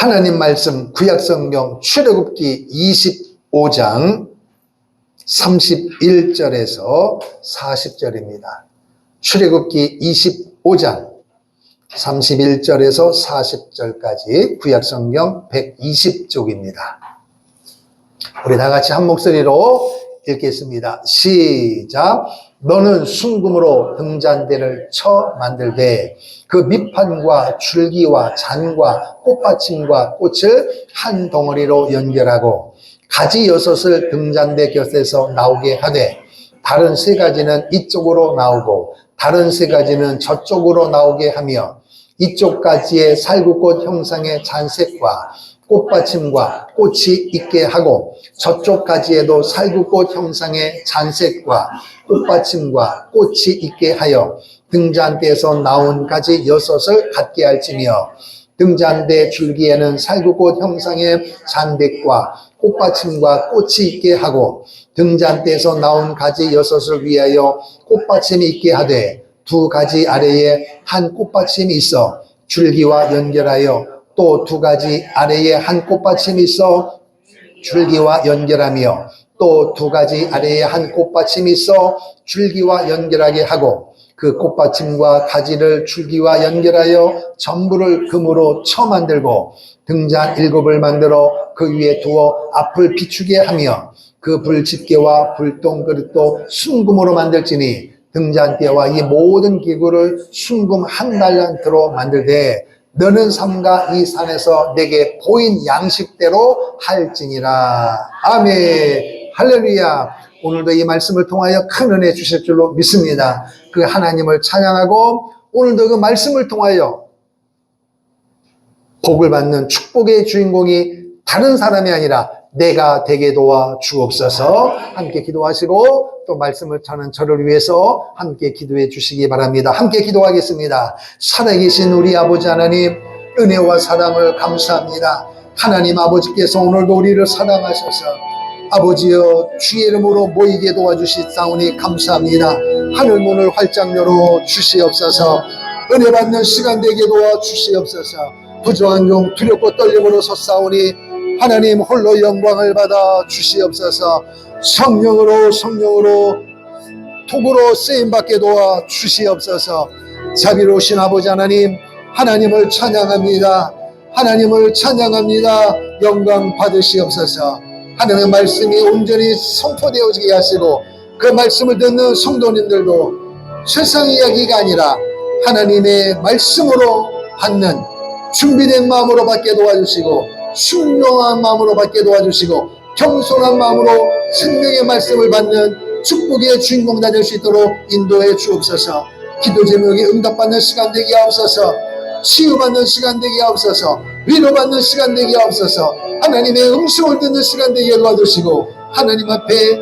하나님 말씀 구약성경 출애굽기 25장 31절에서 40절입니다. 출애굽기 25장 31절에서 40절까지 구약성경 120쪽입니다. 우리 다 같이 한 목소리로 읽겠습니다. 시작. 너는 순금으로 등잔대를 쳐 만들되 그 밑판과 줄기와 잔과 꽃받침과 꽃을 한 덩어리로 연결하고 가지 6을 등잔대 곁에서 나오게 하되 다른 3가지는 이쪽으로 나오고 다른 3가지는 저쪽으로 나오게 하며 이쪽 가지에 살구꽃 형상의 잔색과 꽃받침과 꽃이 있게 하고 저쪽 가지에도 살구꽃 형상의 잔색과 꽃받침과 꽃이 있게 하여 등잔대에서 나온 가지 6을 갖게 할지며 등잔대 줄기에는 살구꽃 형상의 잔백과 꽃받침과 꽃이 있게 하고 등잔대에서 나온 가지 6을 위하여 꽃받침이 있게 하되 2가지 아래에 한 꽃받침이 있어 줄기와 연결하여 또 2가지 아래에 한 꽃받침이 있어 줄기와 연결하며 또 2가지 아래에 한 꽃받침이 있어 줄기와 연결하게 하고 그 꽃받침과 가지를 줄기와 연결하여 전부를 금으로 쳐 만들고 등잔 7을 만들어 그 위에 두어 앞을 비추게 하며 그 불집게와 불똥 그릇도 순금으로 만들지니 등잔대와 이 모든 기구를 순금 한 달란트로 만들되 너는 삼가 이 산에서 내게 보인 양식대로 할지니라. 아멘. 할렐루야. 오늘도 이 말씀을 통하여 큰 은혜 주실 줄로 믿습니다. 그 하나님을 찬양하고 오늘도 그 말씀을 통하여 복을 받는 축복의 주인공이 다른 사람이 아니라 내가 되게 도와 주옵소서. 함께 기도하시고 또 말씀을 전하는 저를 위해서 함께 기도해 주시기 바랍니다. 함께 기도하겠습니다. 살아계신 우리 아버지 하나님, 은혜와 사랑을 감사합니다. 하나님 아버지께서 오늘도 우리를 사랑하셔서 아버지여 주의 이름으로 모이게 도와주시사오니 감사합니다. 하늘 문을 활짝 열어 주시옵소서. 은혜 받는 시간 되게 도와 주시옵소서. 부조한 종 두렵고 떨림으로 섰사오니 하나님 홀로 영광을 받아 주시옵소서. 성령으로 도구로 쓰임받게 도와 주시옵소서. 자비로우신 아버지 하나님, 하나님을 찬양합니다. 하나님을 찬양합니다. 영광 받으시옵소서. 하나님의 말씀이 온전히 선포되어지게 하시고 그 말씀을 듣는 성도님들도 세상 이야기가 아니라 하나님의 말씀으로 받는 준비된 마음으로 받게 도와주시고 순종한 마음으로 받게 도와주시고 겸손한 마음으로 생명의 말씀을 받는 축복의 주인공 될 수 있도록 인도해 주옵소서. 기도 제목이 응답받는 시간 되게 하옵소서. 치유받는 시간 되게 하옵소서. 위로받는 시간 되게 하옵소서. 하나님의 음성을 듣는 시간 되게 도와주시고 하나님 앞에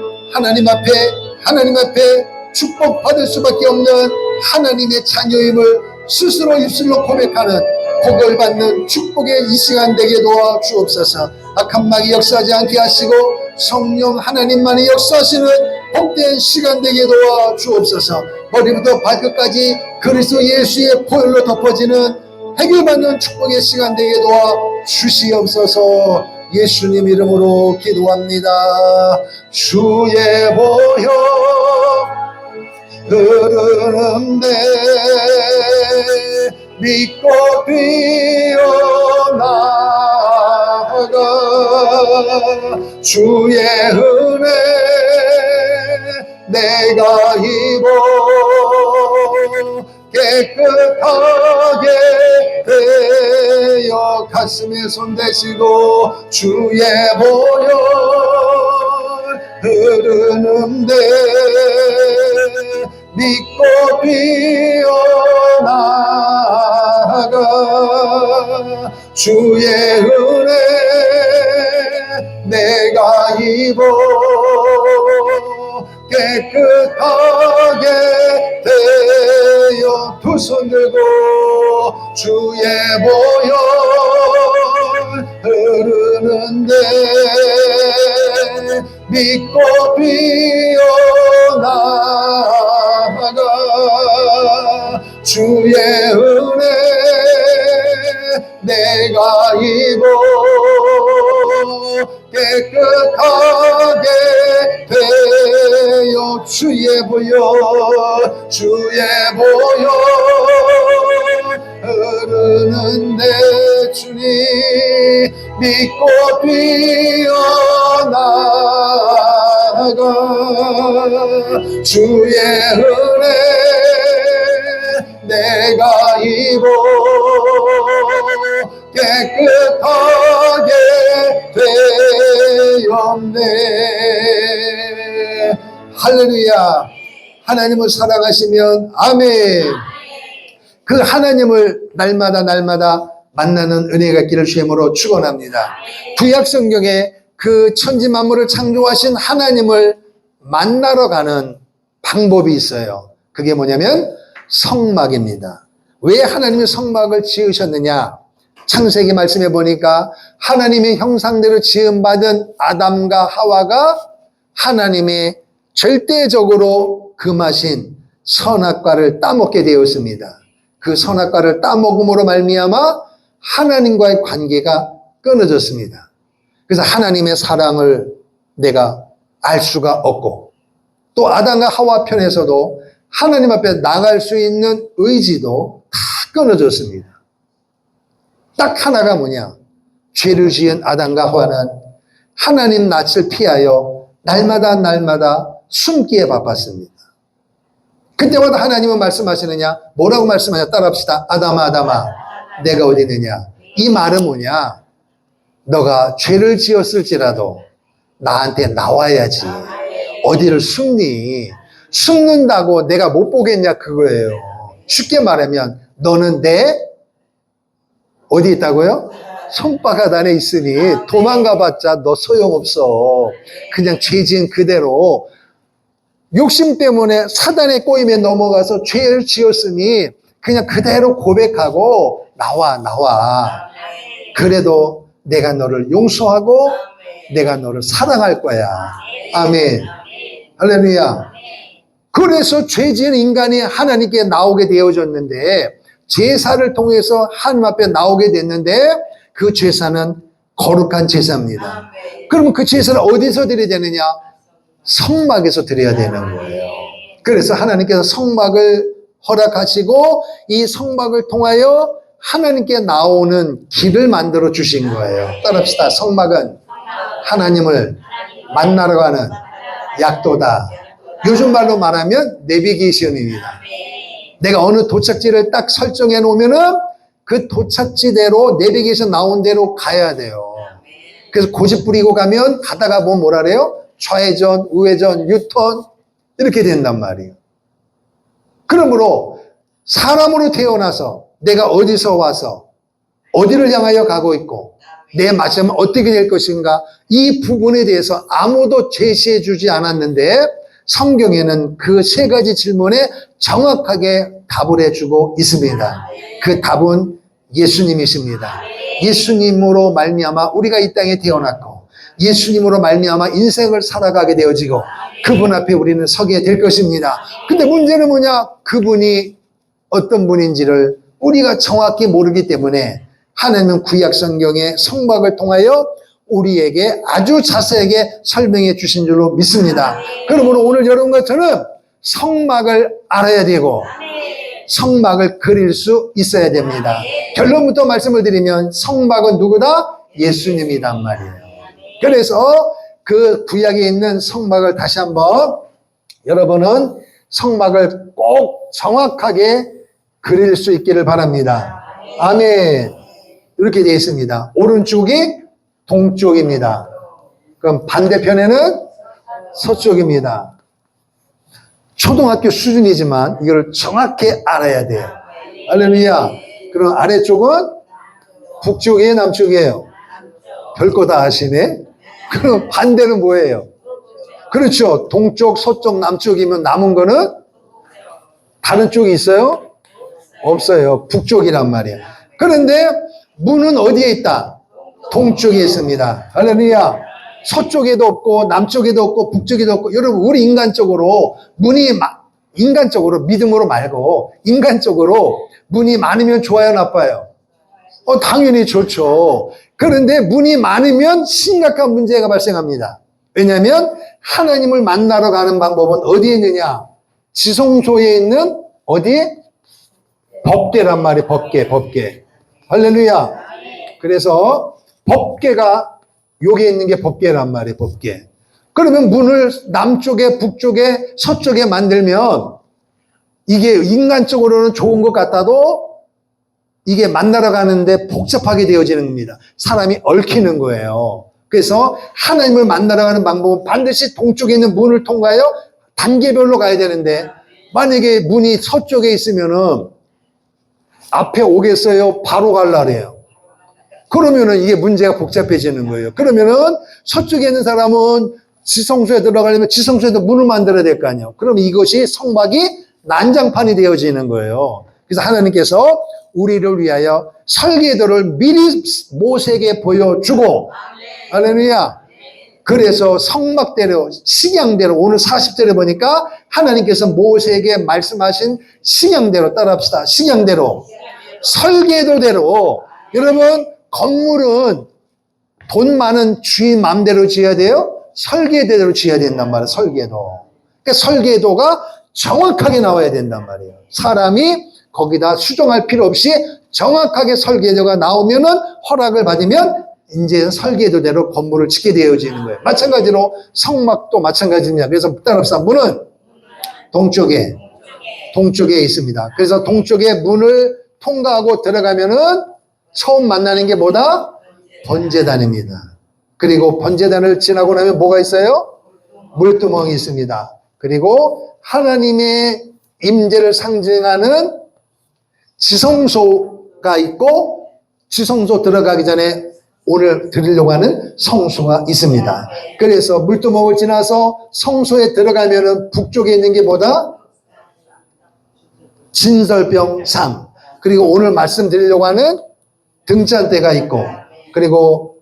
축복받을 수밖에 없는 하나님의 자녀임을 스스로 입술로 고백하는 복을 받는 축복의 이 시간 되게 도와 주옵소서. 악한 마귀 역사하지 않게 하시고 성령 하나님만이 역사하시는 복된 시간 되게 도와 주옵소서. 머리부터 발끝까지 그리스도 예수의 보혈로 덮어지는 해결받는 축복의 시간 되게 도와 주시옵소서. 예수님 이름으로 기도합니다. 주의 보혈 흐르는데 믿고 뛰어나가 주의 은혜 내가 입어 깨끗하게 되어 가슴에 손 대시고 주의 보혈 흐르는데 믿고 뛰어나가 주의 은혜 내가 입어 깨끗하게 되어 두 손 들고 주의 보혈 흐르는데 믿고 뛰어나가 주의 은혜 내가 입어 깨끗하게 되어 주의 보여 흐르는 내 주님 믿고 뛰어나가 주의 은혜 내가 입어 깨끗하게 되었네. 할렐루야. 하나님을 사랑하시면 아멘. 그 하나님을 날마다 만나는 은혜가 있기를 주님으로 축원합니다. 구약 성경에 그 천지 만물을 창조하신 하나님을 만나러 가는 방법이 있어요. 그게 뭐냐면 성막입니다. 왜 하나님이 성막을 지으셨느냐? 창세기 말씀해 보니까 하나님의 형상대로 지음받은 아담과 하와가 하나님의 절대적으로 금하신 선악과를 따먹게 되었습니다. 그 선악과를 따먹음으로 말미암아 하나님과의 관계가 끊어졌습니다. 그래서 하나님의 사랑을 내가 알 수가 없고 또 아담과 하와 편에서도 하나님 앞에 나갈 수 있는 의지도 다 끊어졌습니다. 딱 하나가 뭐냐? 죄를 지은 아담과 하와는 하나님 낯을 피하여 날마다 숨기에 바빴습니다. 그때마다 하나님은 말씀하시느냐? 뭐라고 말씀하냐? 따라합시다. 아담아 내가 어디 있느냐? 이 말은 뭐냐? 너가 죄를 지었을지라도 나한테 나와야지. 어디를 숨니? 숨는다고 내가 못 보겠냐 그거예요. 쉽게 말하면 너는 내 어디 있다고요? 손바닥 안에 있으니 도망가봤자 너 소용없어. 그냥 죄 지은 그대로 욕심 때문에 사단의 꼬임에 넘어가서 죄를 지었으니 그냥 그대로 고백하고 나와. 그래도 내가 너를 용서하고 내가 너를 사랑할 거야. 아멘. 할렐루야. 그래서 죄 지은 인간이 하나님께 나오게 되어졌는데 제사를 통해서 하나님 앞에 나오게 됐는데 그 제사는 거룩한 제사입니다. 그러면 그 제사를 어디서 드려야 되느냐? 성막에서 드려야 되는 거예요. 그래서 하나님께서 성막을 허락하시고 이 성막을 통하여 하나님께 나오는 길을 만들어 주신 거예요. 따라합시다. 성막은 하나님을 만나러 가는 약도다. 요즘 말로 말하면 내비게이션입니다. 내가 어느 도착지를 딱 설정해 놓으면은 그 도착지대로 내비게이션 나온 대로 가야 돼요. 그래서 고집 부리고 가면 가다가 보면 뭐라 그래요? 좌회전, 우회전, 유턴 이렇게 된단 말이에요. 그러므로 사람으로 태어나서 내가 어디서 와서 어디를 향하여 가고 있고 내 마지막은 어떻게 될 것인가 이 부분에 대해서 아무도 제시해 주지 않았는데 성경에는 그 세 가지 질문에 정확하게 답을 해주고 있습니다. 그 답은 예수님이십니다. 예수님으로 말미암아 우리가 이 땅에 태어났고 예수님으로 말미암아 인생을 살아가게 되어지고 그분 앞에 우리는 서게 될 것입니다. 근데 문제는 뭐냐? 그분이 어떤 분인지를 우리가 정확히 모르기 때문에 하나님은 구약 성경의 성막을 통하여 우리에게 아주 자세하게 설명해 주신 줄로 믿습니다. 그러므로 오늘 여러분과 저는 성막을 알아야 되고 성막을 그릴 수 있어야 됩니다. 결론부터 말씀을 드리면 성막은 누구다? 예수님이란 말이에요. 그래서 그 구약에 있는 성막을 다시 한번 여러분은 성막을 꼭 정확하게 그릴 수 있기를 바랍니다. 아멘. 이렇게 되어 있습니다. 오른쪽이 동쪽입니다. 그럼 반대편에는 서쪽입니다. 초등학교 수준이지만 이걸 정확히 알아야 돼요. 할렐루야. 그럼 아래쪽은 북쪽이에요, 남쪽이에요? 별거 다 아시네. 그럼 반대는 뭐예요? 그렇죠. 동쪽, 서쪽, 남쪽이면 남은 거는 다른 쪽이 있어요? 없어요. 북쪽이란 말이에요. 그런데 문은 어디에 있다? 동쪽에 있습니다. 할렐루야. 서쪽에도 없고 남쪽에도 없고 북쪽에도 없고 여러분 우리 인간적으로 문이 인간적으로 믿음으로 말고 인간적으로 문이 많으면 좋아요 나빠요? 당연히 좋죠. 그런데 문이 많으면 심각한 문제가 발생합니다. 왜냐하면 하나님을 만나러 가는 방법은 어디에 있느냐? 지성소에 있는 어디에? 법궤란 말이에요. 법궤. 할렐루야. 그래서 법궤가 여기에 있는 게 법궤란 말이에요. 법궤. 그러면 문을 남쪽에, 북쪽에, 서쪽에 만들면 이게 인간적으로는 좋은 것 같아도 이게 만나러 가는데 복잡하게 되어지는 겁니다. 사람이 얽히는 거예요. 그래서 하나님을 만나러 가는 방법은 반드시 동쪽에 있는 문을 통과하여 단계별로 가야 되는데 만약에 문이 서쪽에 있으면은 앞에 오겠어요? 바로 갈라래요. 그러면은 이게 문제가 복잡해지는 거예요. 그러면은 서쪽에 있는 사람은 지성소에 들어가려면 지성소에도 문을 만들어야 될 거 아니에요. 그럼 이것이 성막이 난장판이 되어지는 거예요. 그래서 하나님께서 우리를 위하여 설계도를 미리 모세에게 보여주고, 할렐루야. 그래서 성막대로, 식양대로, 오늘 40절에 보니까 하나님께서 모세에게 말씀하신 식양대로 따라합시다. 식양대로. 설계도대로. 여러분, 건물은 돈 많은 주인 마음대로 지어야 돼요? 설계대로 지어야 된단 말이에요. 설계도. 그러니까 설계도가 정확하게 나와야 된단 말이에요. 사람이 거기다 수정할 필요 없이 정확하게 설계도가 나오면은 허락을 받으면 이제 설계도대로 건물을 짓게 되어지는 거예요. 마찬가지로 성막도 마찬가지입니다. 그래서 따라합시다. 문은 동쪽에 있습니다. 그래서 동쪽에 문을 통과하고 들어가면은 처음 만나는 게 뭐다? 번제단입니다. 그리고 번제단을 지나고 나면 뭐가 있어요? 물두멍이 있습니다. 그리고 하나님의 임재를 상징하는 지성소가 있고 지성소 들어가기 전에 오늘 드리려고 하는 성소가 있습니다. 그래서 물두멍을 지나서 성소에 들어가면은 북쪽에 있는 게 뭐다? 진설병상. 그리고 오늘 말씀드리려고 하는 등잔대가 있고 그리고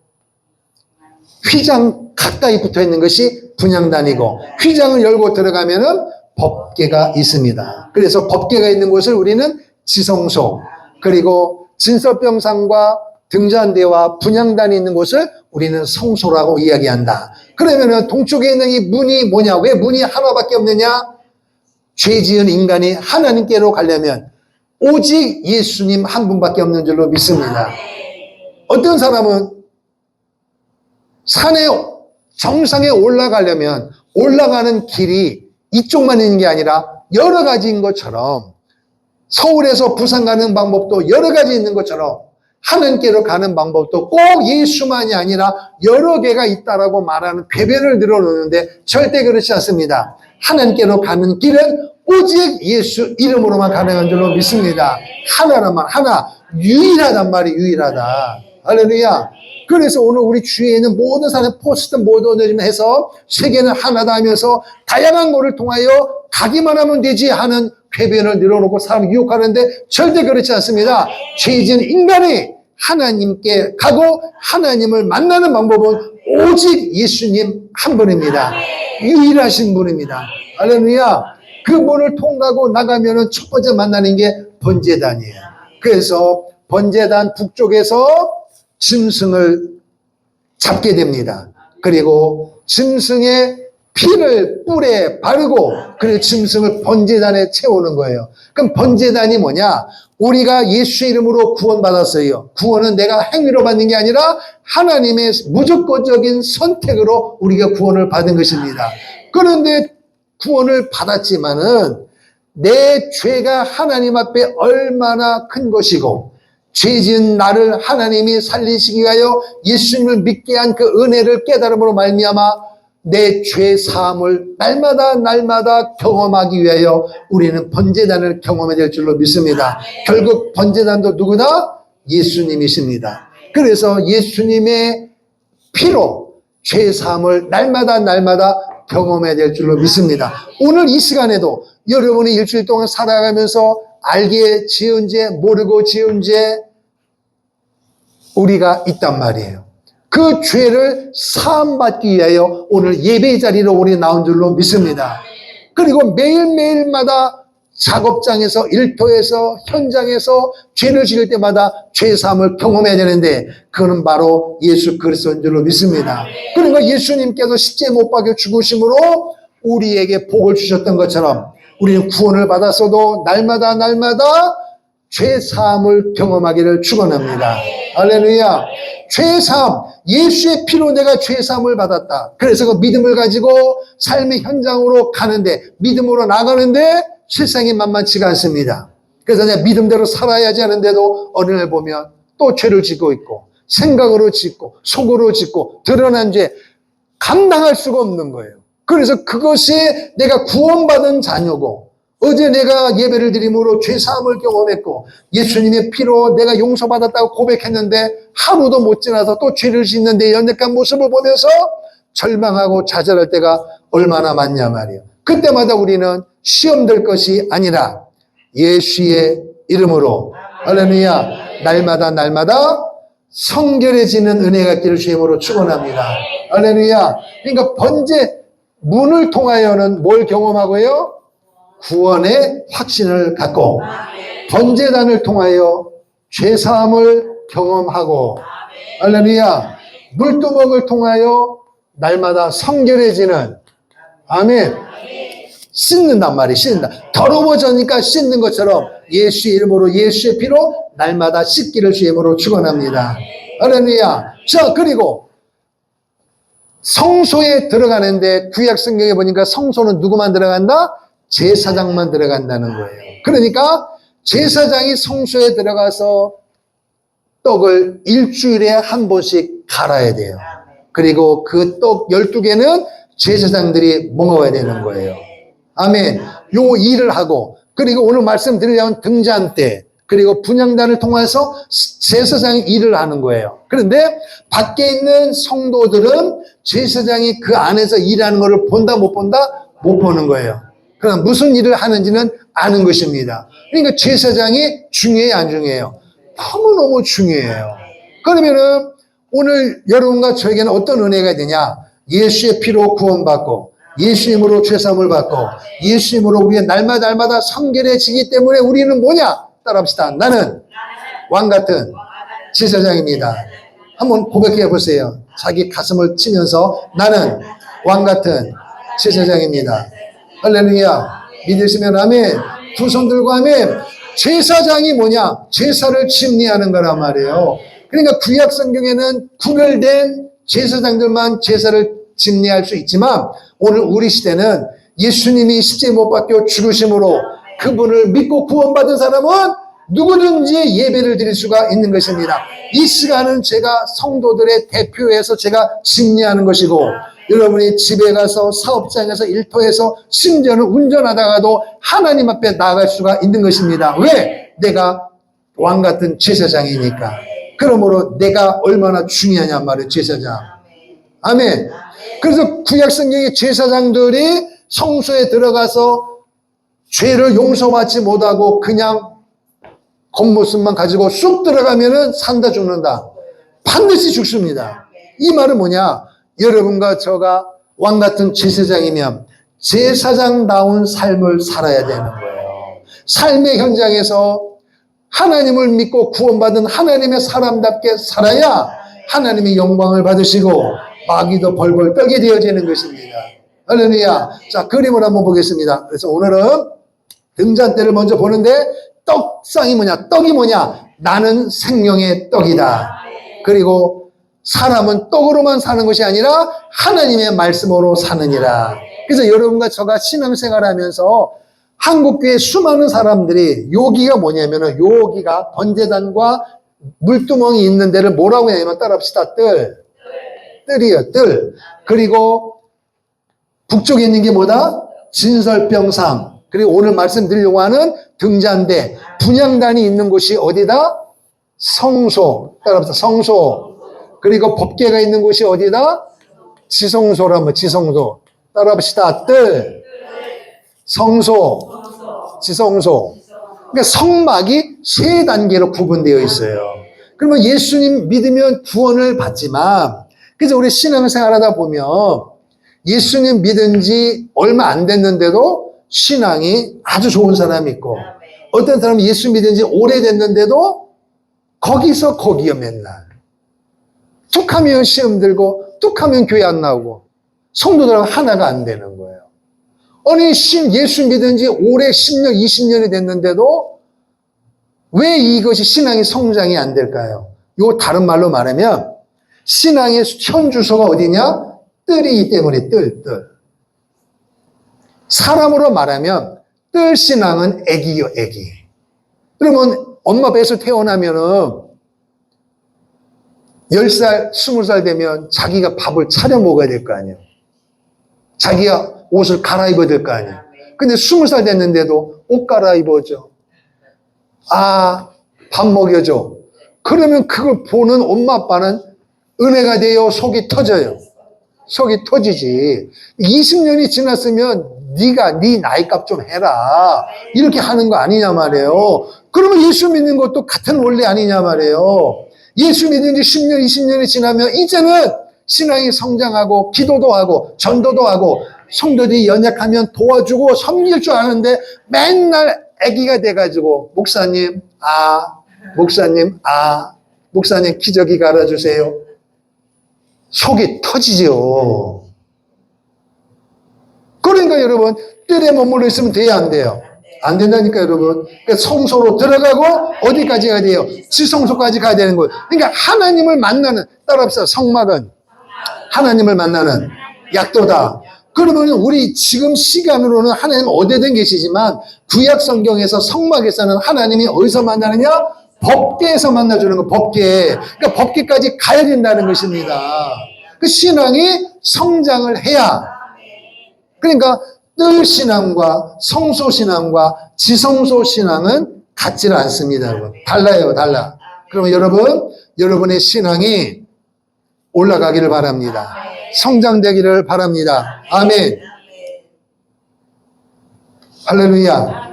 휘장 가까이 붙어 있는 것이 분향단이고 휘장을 열고 들어가면은 법궤가 있습니다. 그래서 법궤가 있는 곳을 우리는 지성소 그리고 진설병상과 등잔대와 분향단이 있는 곳을 우리는 성소라고 이야기한다. 그러면은 동쪽에 있는 이 문이 뭐냐? 왜 문이 하나밖에 없느냐? 죄 지은 인간이 하나님께로 가려면 오직 예수님 한 분밖에 없는 줄로 믿습니다. 어떤 사람은 산에 정상에 올라가려면 올라가는 길이 이쪽만 있는 게 아니라 여러 가지인 것처럼 서울에서 부산 가는 방법도 여러 가지 있는 것처럼 하나님께로 가는 방법도 꼭 예수만이 아니라 여러 개가 있다라고 말하는 궤변을 늘어놓는데 절대 그렇지 않습니다. 하나님께로 가는 길은 오직 예수 이름으로만 가능한 줄로 믿습니다. 하나라만 하나 유일하단 말이에요. 유일하다. 할렐루야. 그래서 오늘 우리 주위에 있는 모든 사람 포스트 모더니즘 해서 세계는 하나다 하면서 다양한 것을 통하여 가기만 하면 되지 하는 궤변을 늘어놓고 사람을 유혹하는데 절대 그렇지 않습니다. 죄진 인간이 하나님께 가고 하나님을 만나는 방법은 오직 예수님 한 분입니다. 유일하신 분입니다. 할렐루야. 그 문을 통과하고 나가면은 첫 번째 만나는 게 번제단이에요. 그래서 번제단 북쪽에서 짐승을 잡게 됩니다. 그리고 짐승의 피를 뿔에 바르고 그리고 짐승을 번제단에 채우는 거예요. 그럼 번제단이 뭐냐? 우리가 예수 이름으로 구원받았어요. 구원은 내가 행위로 받는 게 아니라 하나님의 무조건적인 선택으로 우리가 구원을 받은 것입니다. 그런데 구원을 받았지만은 내 죄가 하나님 앞에 얼마나 큰 것이고 죄 지은 나를 하나님이 살리시기 위하여 예수님을 믿게 한 그 은혜를 깨달음으로 말미암아 내 죄 사함을 날마다 경험하기 위하여 우리는 번제단을 경험해야 될 줄로 믿습니다. 결국 번제단도 누구다? 예수님이십니다. 그래서 예수님의 피로 죄 사함을 날마다 경험해야 될 줄로 믿습니다. 오늘 이 시간에도 여러분이 일주일 동안 살아가면서 알게 지은 죄, 모르고 지은 죄 우리가 있단 말이에요. 그 죄를 사함받기 위하여 오늘 예배 자리로 우리 나온 줄로 믿습니다. 그리고 매일매일마다 작업장에서, 일터에서, 현장에서 죄를 지을 때마다 죄사함을 경험해야 되는데 그거는 바로 예수 그리스도인 줄로 믿습니다. 그러니까 예수님께서 십자가에 못 박혀 죽으심으로 우리에게 복을 주셨던 것처럼 우리는 구원을 받았어도 날마다 죄사함을 경험하기를 축원합니다. 할렐루야. 죄사함, 예수의 피로 내가 죄사함을 받았다. 그래서 그 믿음을 가지고 삶의 현장으로 가는데, 믿음으로 나가는데 세상이 만만치가 않습니다. 그래서 내가 믿음대로 살아야지 하는데도 어느 날 보면 또 죄를 짓고 있고, 생각으로 짓고, 속으로 짓고, 드러난 죄 감당할 수가 없는 거예요. 그래서 그것이 내가 구원받은 자녀고, 어제 내가 예배를 드림으로 죄사함을 경험했고 예수님의 피로 내가 용서받았다고 고백했는데 하루도 못 지나서 또 죄를 짓는 데 연약한 모습을 보면서 절망하고 좌절할 때가 얼마나 많냐 말이에요. 그때마다 우리는 시험될 것이 아니라 예수의 이름으로 할렐루야 날마다 성결해지는 은혜가 있기를 주의 이름으로 축원합니다. 할렐루야. 그러니까 번제 문을 통하여는 뭘 경험하고요? 구원의 확신을 갖고 번제단을 통하여 죄사함을 경험하고 할렐루야 물두멍을 통하여 날마다 성결해지는 아멘 씻는단 말이에요. 씻는다. 더러워지니까 씻는 것처럼 예수의 이름으로 예수의 피로 날마다 씻기를 주의 이름으로 축원합니다. 할렐루야. 자 그리고 성소에 들어가는데 구약 성경에 보니까 성소는 누구만 들어간다? 제사장만 들어간다는 거예요. 그러니까 제사장이 성소에 들어가서 떡을 일주일에 한 번씩 갈아야 돼요. 그리고 그 떡 12개는 제사장들이 먹어야 되는 거예요. 아멘. 요 일을 하고 그리고 오늘 말씀드리려면 등잔 때 그리고 분향단을 통해서 제사장이 일을 하는 거예요. 그런데 밖에 있는 성도들은 제사장이 그 안에서 일하는 것을 본다 못 본다? 못 보는 거예요. 그럼 무슨 일을 하는지는 아는 것입니다. 그러니까 제사장이 중요해요, 안 중요해요? 너무너무 중요해요. 그러면은 오늘 여러분과 저에게는 어떤 은혜가 되냐? 예수의 피로 구원받고 예수 이름으로 죄사함을 받고 예수 이름으로 우리의 날마다 성결해지기 때문에 우리는 뭐냐? 따라합시다. 나는 왕같은 제사장입니다. 한번 고백해 보세요. 자기 가슴을 치면서 나는 왕같은 제사장입니다. 할렐루야. 믿으시면 아멘. 두 손 들고 아멘. 제사장이 뭐냐? 제사를 침례하는 거란 말이에요. 그러니까 구약 성경에는 구별된 제사장들만 제사를 침례할 수 있지만 오늘 우리 시대는 예수님이 십자가에 못 박혀 죽으심으로 그분을 믿고 구원받은 사람은 누구든지 예배를 드릴 수가 있는 것입니다. 이 시간은 제가 성도들의 대표에서 제가 침례하는 것이고 여러분이 집에 가서 사업장에서 일터에서 심지어는 운전하다가도 하나님 앞에 나아갈 수가 있는 것입니다. 왜? 내가 왕같은 제사장이니까. 그러므로 내가 얼마나 중요하냔 말이에요. 제사장. 아멘. 그래서 구약 성경의 제사장들이 성소에 들어가서 죄를 용서받지 못하고 그냥 겉모습만 가지고 쑥 들어가면은 산다 죽는다. 반드시 죽습니다. 이 말은 뭐냐? 여러분과 저가 왕같은 제사장이면 제사장다운 삶을 살아야 되는 거예요. 삶의 현장에서 하나님을 믿고 구원받은 하나님의 사람답게 살아야 하나님의 영광을 받으시고 마귀도 벌벌 떨게 되어지는 것입니다. 할렐루야. 자, 그림을 한번 보겠습니다. 그래서 오늘은 등잔대를 먼저 보는데 떡상이 뭐냐? 떡이 뭐냐? 나는 생명의 떡이다. 그리고 사람은 떡으로만 사는 것이 아니라 하나님의 말씀으로 사느니라. 그래서 여러분과 저가 신앙생활을 하면서 한국교회 수많은 사람들이 여기가 뭐냐면은 여기가 번제단과 물두멍이 있는 데를 뭐라고 하냐면 따라합시다. 뜰이에요. 뜰. 그리고 북쪽에 있는 게 뭐다? 진설병상. 그리고 오늘 말씀드리려고 하는 등잔대. 분향단이 있는 곳이 어디다? 성소. 따라합시다. 성소. 그리고 법궤가 있는 곳이 어디다? 지성소라면 지성소. 따라합시다. 뜰. 성소. 지성소. 그러니까 성막이 세 단계로 구분되어 있어요. 그러면 예수님 믿으면 구원을 받지만 그래서 우리 신앙생활 하다 보면 예수님 믿은 지 얼마 안 됐는데도 신앙이 아주 좋은 사람이 있고 어떤 사람은 예수 믿은 지 오래됐는데도 거기서 거기요 맨날. 툭하면 시험 들고 툭하면 교회 안 나오고 성도들하고 하나가 안 되는 거예요. 아니 예수 믿은 지 오래 10년, 20년이 됐는데도 왜 이것이 신앙의 성장이 안 될까요? 이거 다른 말로 말하면 신앙의 현주소가 어디냐? 뜰이기 때문에 뜰. 사람으로 말하면 뜰 신앙은 애기요, 애기. 그러면 엄마 배에서 태어나면은 10살, 20살 되면 자기가 밥을 차려 먹어야 될 거 아니에요. 자기가 옷을 갈아입어야 될 거 아니에요. 근데 20살 됐는데도 옷 갈아입어줘. 밥 먹여줘. 그러면 그걸 보는 엄마 아빠는 은혜가 돼요? 속이 터져요? 속이 터지지. 20년이 지났으면 네가 네 나이값 좀 해라. 이렇게 하는 거 아니냐 말이에요. 그러면 예수 믿는 것도 같은 원리 아니냐 말이에요. 예수 믿은 지 10년, 20년이 지나면 이제는 신앙이 성장하고 기도도 하고 전도도 하고 성도들이 연약하면 도와주고 섬길 줄 아는데 맨날 아기가 돼가지고 목사님 기저귀 갈아주세요. 속이 터지죠. 그러니까 여러분 뜰에 머물러 있으면 돼야 안 돼요? 안 된다니까 여러분. 그러니까 성소로 들어가고 어디까지 가야 돼요? 지성소까지 가야 되는 거예요. 그러니까 하나님을 만나는, 따라합시다. 성막은 하나님을 만나는 약도다. 그러면 우리 지금 시간으로는 하나님 어디든 계시지만 구약 성경에서 성막에서는 하나님이 어디서 만나느냐? 법궤에서 만나주는 거, 법궤. 그러니까 법궤까지 가야 된다는 것입니다. 그 신앙이 성장을 해야. 그러니까 뜰 신앙과 성소 신앙과 지성소 신앙은 같지는 않습니다, 여러분. 달라요, 달라. 그러면 여러분의 신앙이 올라가기를 바랍니다. 성장되기를 바랍니다. 아멘. 할렐루야.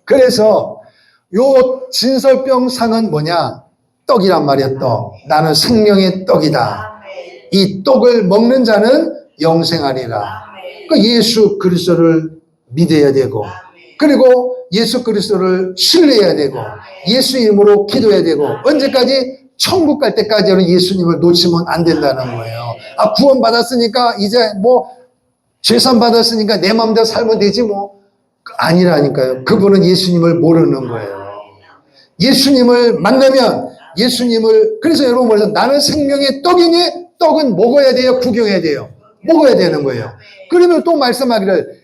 그래서 요 진설병상은 뭐냐? 떡이란 말이야, 떡. 나는 생명의 떡이다. 이 떡을 먹는 자는 영생하리라. 그 예수 그리스도를 믿어야 되고, 그리고 예수 그리스도를 신뢰해야 되고, 예수 이름으로 기도해야 되고, 언제까지? 천국 갈 때까지는 예수님을 놓치면 안 된다는 거예요. 구원 받았으니까 이제 죄산 받았으니까 내 마음대로 살면 되지 아니라니까요. 그분은 예수님을 모르는 거예요. 예수님을 만나면 그래서 여러분 말해서 나는 생명의 떡이니 떡은 먹어야 돼요? 구경해야 돼요? 먹어야 되는 거예요. 그러면 또 말씀하기를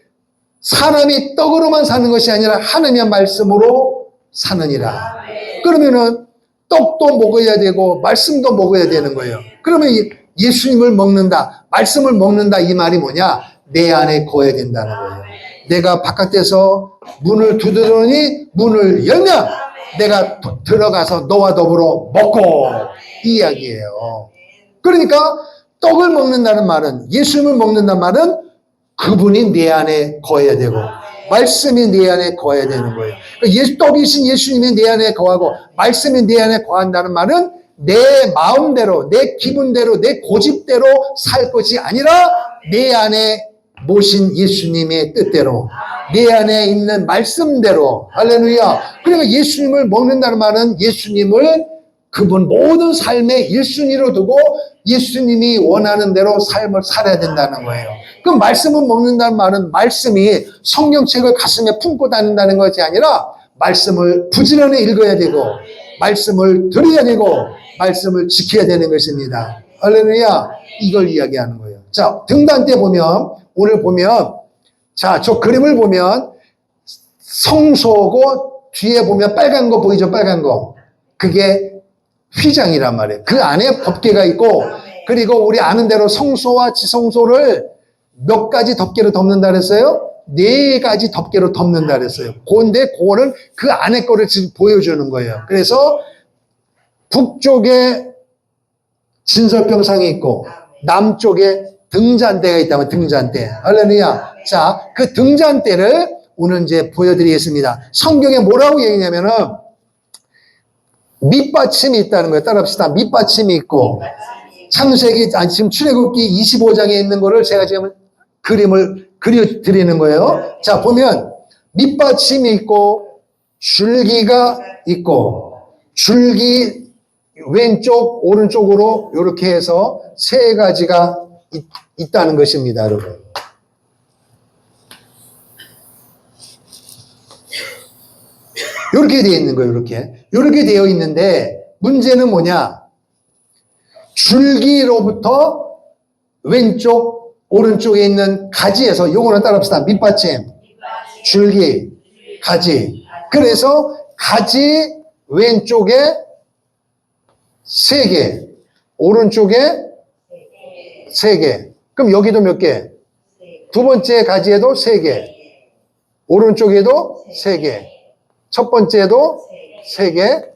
사람이 떡으로만 사는 것이 아니라 하나님의 말씀으로 사느니라. 그러면은 떡도 먹어야 되고 말씀도 먹어야 되는 거예요. 그러면 예수님을 먹는다, 말씀을 먹는다 이 말이 뭐냐? 내 안에 거해야 된다는 거예요. 내가 바깥에서 문을 두드리니 문을 열면 내가 들어가서 너와 더불어 먹고, 이 이야기예요. 그러니까 떡을 먹는다는 말은, 예수님을 먹는다는 말은 그분이 내 안에 거해야 되고 말씀이 내 안에 거해야 되는 거예요. 떡이신 예수님이 내 안에 거하고 말씀이 내 안에 거한다는 말은 내 마음대로, 내 기분대로, 내 고집대로 살 것이 아니라 내 안에 모신 예수님의 뜻대로, 내 안에 있는 말씀대로. 할렐루야. 그러니까 예수님을 먹는다는 말은 예수님을 그분 모든 삶의 1순위로 두고 예수님이 원하는 대로 삶을 살아야 된다는 거예요. 그 말씀을 먹는다는 말은 말씀이 성경책을 가슴에 품고 다닌다는 것이 아니라 말씀을 부지런히 읽어야 되고 말씀을 들어야 되고 말씀을 지켜야 되는 것입니다. 할렐루야. 이걸 이야기하는 거예요. 자, 등단대 보면, 오늘 보면, 자, 저 그림을 보면 성소고 뒤에 보면 빨간 거 보이죠? 빨간 거. 그게 휘장이란 말이에요. 그 안에 법궤가 있고, 그리고 우리 아는 대로 성소와 지성소를 몇 가지 덮개로 덮는다 그랬어요? 4가지 덮개로 덮는다 그랬어요. 그런데 그거는 그 안에 거를 지금 보여주는 거예요. 그래서 북쪽에 진설병상이 있고 남쪽에 등잔대가 있다면 등잔대. 할렐루야. 자, 그 등잔대를 오늘 이제 보여드리겠습니다. 성경에 뭐라고 얘기냐면은 밑받침이 있다는 거예요. 따라합시다. 밑받침이 있고 지금 출애굽기 25장에 있는 거를 제가 지금 그림을 그려드리는 거예요. 자, 보면 밑받침이 있고 줄기가 있고 줄기 왼쪽 오른쪽으로 이렇게 해서 세 가지가 있다는 것입니다, 여러분. 이렇게 되어 있는 거예요, 이렇게 되어 있는데 문제는 뭐냐? 줄기로부터 왼쪽 오른쪽에 있는 가지에서 요거는 따라합시다. 밑받침, 줄기, 가지. 그래서 가지 왼쪽에 3개, 오른쪽에 3개. 그럼 여기도 몇 개? 두 번째 가지에도 3개, 오른쪽에도 3개, 첫 번째에도 3개,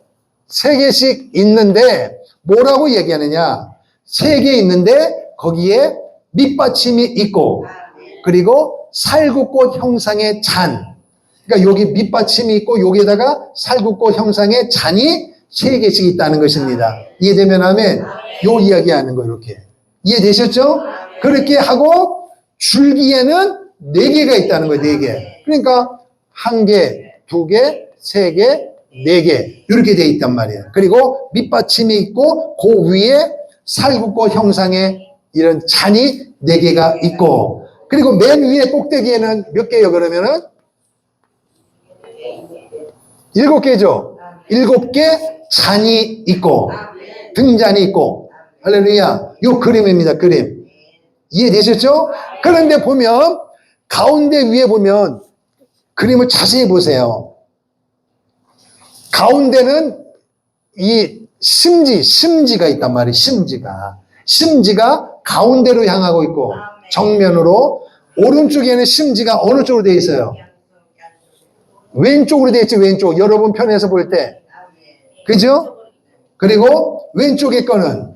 3개씩 있는데 뭐라고 얘기하느냐? 3개 있는데 거기에 밑받침이 있고 그리고 살구꽃 형상의 잔. 그러니까 여기 밑받침이 있고 여기에다가 살구꽃 형상의 잔이 3개씩 있다는 것입니다. 이해되면 하면 요 이야기하는 거예요. 이렇게. 이해되셨죠? 그렇게 하고 줄기에는 4개가 있다는 거예요. 4개. 그러니까 1개, 2개, 3개, 4개 이렇게 돼 있단 말이에요. 그리고 밑받침이 있고 그 위에 살구꽃 형상의 이런 잔이 4개가 있고 그리고 맨 위에 꼭대기에는 몇 개요? 그러면은 7개죠. 7개 잔이 있고 등잔이 있고 할렐루야. 요 그림입니다. 그림. 이해되셨죠? 그런데 보면 가운데 위에 보면 그림을 자세히 보세요. 가운데는 이 심지가 있단 말이에요. 심지가 가운데로 향하고 있고 정면으로 오른쪽에는 심지가 어느 쪽으로 되어 있어요? 왼쪽으로 되어 있죠. 왼쪽. 여러분 편에서 볼 때. 그죠? 그리고 왼쪽에 거는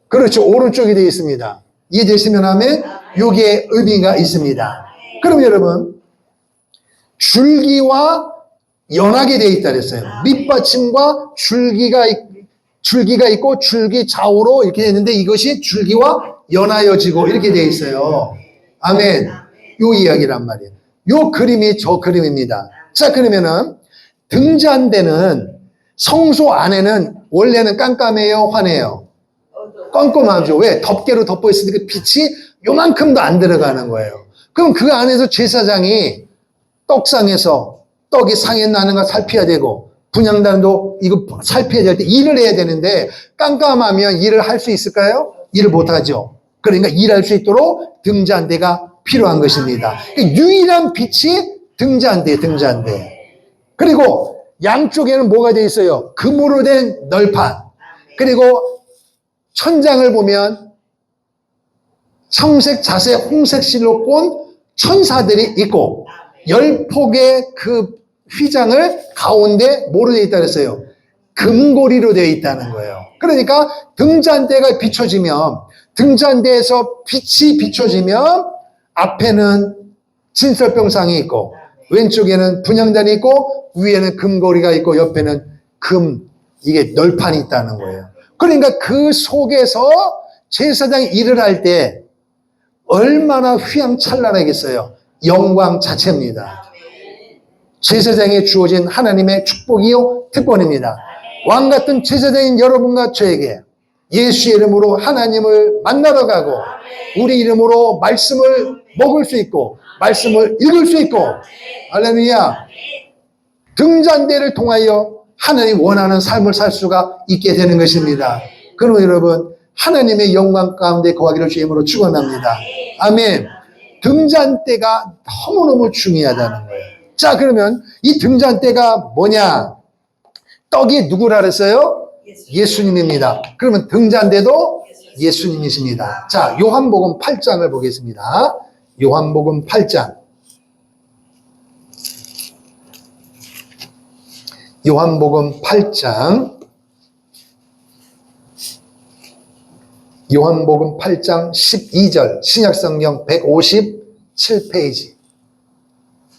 그렇죠. 오른쪽이 되어 있습니다. 이해되시면 하면 여기에 의미가 있습니다. 그럼 여러분 줄기와 연하게 되어 있다 그랬어요. 밑받침과 줄기가 있고 줄기 좌우로 이렇게 되어 있는데 이것이 줄기와 연하여지고 이렇게 되어 있어요. 아멘. 요 이야기란 말이에요. 요 그림이 저 그림입니다. 자, 그러면은 등잔대는 성소 안에는 원래는 깜깜해요, 환해요? 껌껌하죠. 왜? 덮개로 덮어 있으니까 빛이 요만큼도 안 들어가는 거예요. 그럼 그 안에서 제사장이 떡상에서 떡이 상했나 하는 걸 살펴야 되고 분향단도 이거 살펴야 될 때 일을 해야 되는데 깜깜하면 일을 할 수 있을까요? 일을 못하죠. 그러니까 일할 수 있도록 등잔대가 필요한 것입니다. 유일한 빛이 등잔대. 그리고 양쪽에는 뭐가 되어 있어요? 금으로 된 널판. 그리고 천장을 보면 청색, 자색, 홍색 실로 꼰 천사들이 있고 10폭의 그 휘장을 가운데 뭐로 되어 있다 그랬어요? 금고리로 되어 있다는 거예요. 그러니까 등잔대가 비춰지면 등잔대에서 빛이 비춰지면 앞에는 진설병상이 있고 왼쪽에는 분향단이 있고 위에는 금고리가 있고 옆에는 이게 널판이 있다는 거예요. 그러니까 그 속에서 제사장이 일을 할 때 얼마나 휘황찬란하겠어요. 영광 자체입니다. 제사장에 주어진 하나님의 축복이요 특권입니다. 왕 같은 제사장인 여러분과 저에게 예수의 이름으로 하나님을 만나러 가고 우리 이름으로 말씀을 먹을 수 있고 말씀을 읽을 수 있고 할렐루야 등잔대를 통하여 하나님 원하는 삶을 살 수가 있게 되는 것입니다. 그러므로 여러분 하나님의 영광 가운데 거하기를 주의 이름으로 축원합니다. 아멘. 등잔대가 너무너무 중요하다는 거예요. 자, 그러면 이 등잔대가 뭐냐? 떡이 누구라 그랬어요? 예수님입니다. 그러면 등잔대도 예수님이십니다. 자, 요한복음 8장을 보겠습니다. 요한복음 8장. 요한복음 8장. 요한복음 8장 12절. 신약성경 157페이지.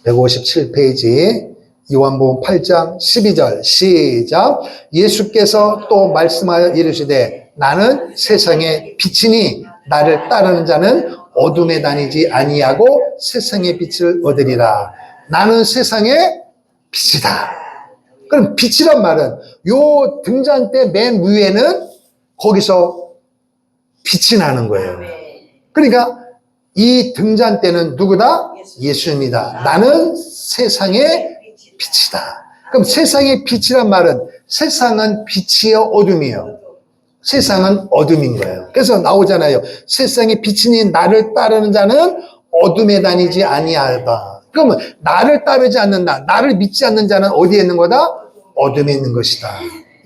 157페이지. 요한복음 8장 12절. 시작. 예수께서 또 말씀하여 이르시되 나는 세상의 빛이니 나를 따르는 자는 어둠에 다니지 아니하고 세상의 빛을 얻으리라. 나는 세상의 빛이다. 그럼 빛이란 말은 요 등잔대 맨 위에는 거기서 빛이 나는 거예요. 그러니까 이 등잔대는 누구다? 예수입니다. 나는 세상의 빛이다. 그럼 세상의 빛이란 말은 세상은 빛이요 어둠이요. 세상은 어둠인 거예요. 그래서 나오잖아요. 세상의 빛이니 나를 따르는 자는 어둠에 다니지 아니하다. 그러면 나를 따르지 않는다. 나를 믿지 않는 자는 어디에 있는 거다? 어둠에 있는 것이다.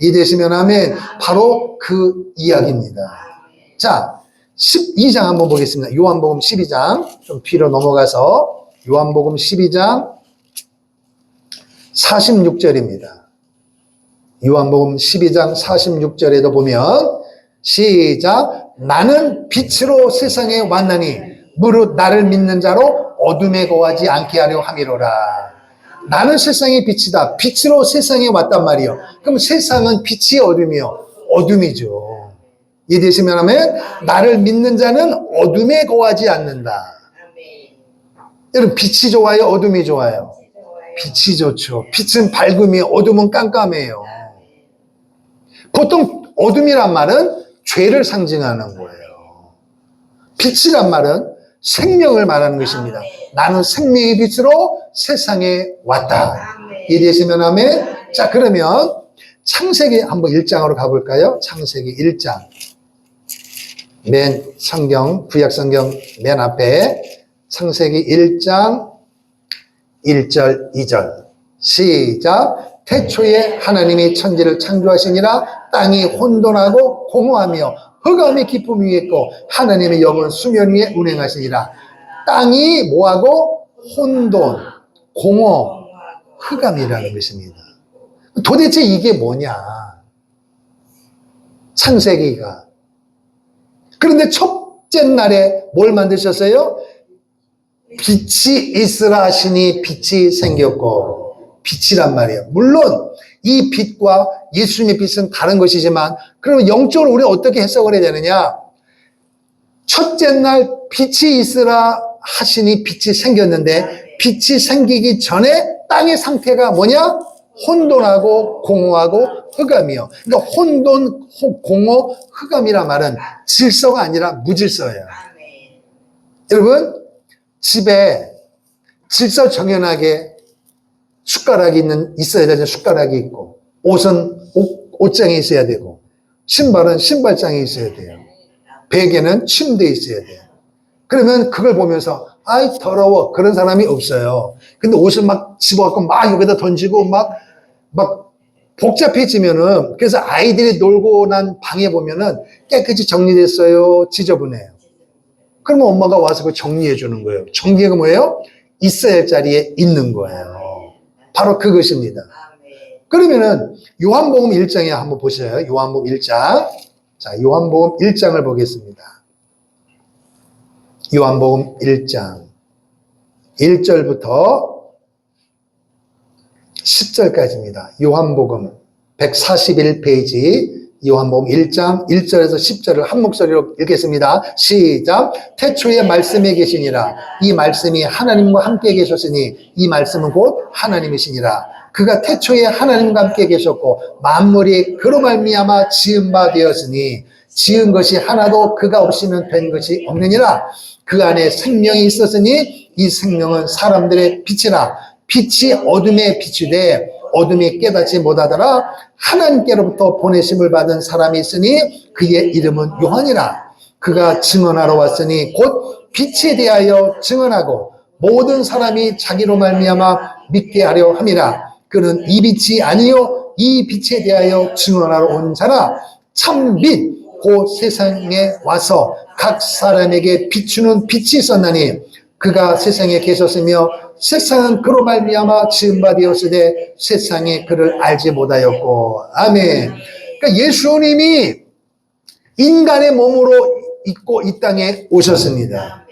이해되시면 아멘. 바로 그 이야기입니다. 자, 12장 한번 보겠습니다. 요한복음 12장 좀 뒤로 넘어가서 요한복음 12장 46절입니다. 요한복음 12장 46절에도 보면 시작. 나는 빛으로 세상에 왔나니 무릇 나를 믿는 자로 어둠에 거하지 않게 하려 함이로라. 나는 세상의 빛이다. 빛으로 세상에 왔단 말이요. 그럼 세상은 빛이 어둠이요. 어둠이죠. 이해되시면 하면 나를 믿는 자는 어둠에 거하지 않는다. 여러분 빛이 좋아요? 어둠이 좋아요? 빛이 좋죠. 빛은 밝음이 어둠은 깜깜해요. 보통 어둠이란 말은 죄를 상징하는 거예요. 빛이란 말은 생명을 말하는 것입니다. 나는 생명의 빛으로 세상에 왔다. 이해되시면 하면 자 그러면 창세기 한번 1장으로 가볼까요? 창세기 1장 맨 성경 구약 성경 맨 앞에 창세기 1장 1절 2절 시작. 태초에 하나님이 천지를 창조하시니라. 땅이 혼돈하고 공허하며 흑암이 깊음 위에 있고 하나님의 영은 수면 위에 운행하시니라. 땅이 뭐하고? 혼돈, 공허, 흑암이라는 것입니다. 도대체 이게 뭐냐? 창세기가. 그런데 첫째 날에 뭘 만드셨어요? 빛이 있으라 하시니 빛이 생겼고. 빛이란 말이에요. 물론 이 빛과 예수님의 빛은 다른 것이지만 그러면 영적으로 우리가 어떻게 해석을 해야 되느냐? 첫째 날 빛이 있으라 하시니 빛이 생겼는데 빛이 생기기 전에 땅의 상태가 뭐냐? 혼돈하고 공허하고 흑암이요. 그러니까 혼돈, 공허, 흑암이란 말은 질서가 아니라 무질서예요. 여러분 집에 질서 정연하게 숟가락이 있어야 되죠. 숟가락이 있고 옷은 옷장에 있어야 되고 신발은 신발장에 있어야 돼요. 베개는 침대에 있어야 돼요. 그러면 그걸 보면서 아이 더러워 그런 사람이 없어요. 근데 옷을 막 집어갖고 막 여기다 던지고 막 복잡해지면은 그래서 아이들이 놀고 난 방에 보면은 깨끗이 정리됐어요. 지저분해요. 그러면 엄마가 와서 그걸 정리해 주는 거예요. 정리가 뭐예요? 있어야 할 자리에 있는 거예요. 바로 그것입니다. 그러면은 요한복음 1장에 한번 보셔요. 요한복음 1장. 자, 요한복음 1장을 보겠습니다. 요한복음 1장 1절부터 10절까지입니다. 요한복음 141페이지 요한복음 1장 1절에서 10절을 한 목소리로 읽겠습니다. 시작. 태초에 말씀에 계시니라. 이 말씀이 하나님과 함께 계셨으니 이 말씀은 곧 하나님이시니라. 그가 태초에 하나님과 함께 계셨고 만물이 그로 말미암아 지은 바 되었으니 지은 것이 하나도 그가 없이는 된 것이 없느니라. 그 안에 생명이 있었으니 이 생명은 사람들의 빛이라. 빛이 어둠에 비추되 어둠이 깨닫지 못하더라. 하나님께로부터 보내심을 받은 사람이 있으니 그의 이름은 요한이라. 그가 증언하러 왔으니 곧 빛에 대하여 증언하고 모든 사람이 자기로 말미암아 믿게 하려 함이라. 그는 이 빛이 아니요 이 빛에 대하여 증언하러 온 자라. 참 빛 곧 세상에 와서 각 사람에게 비추는 빛이 있었나니 그가 세상에 계셨으며 세상은 그로 말미암아 지은 바 되었으되 세상이 그를 알지 못하였고. 아멘. 그러니까 예수님이 인간의 몸으로 있고 이 땅에 오셨습니다.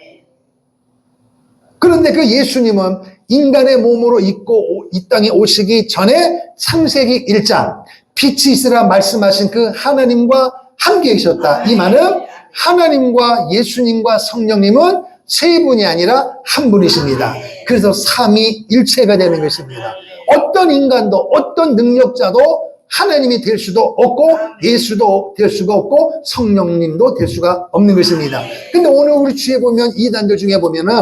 그런데 그 예수님은 인간의 몸으로 있고 이 땅에 오시기 전에 창세기 1장 빛이 있으라 말씀하신 그 하나님과 함께 계셨다. 이 말은 하나님과 예수님과 성령님은 세 분이 아니라 한 분이십니다. 그래서 삼위일체가 되는 것입니다. 어떤 인간도 어떤 능력자도 하나님이 될 수도 없고 예수도 될 수가 없고 성령님도 될 수가 없는 것입니다. 근데 오늘 우리 주에 보면 이단들 중에 보면은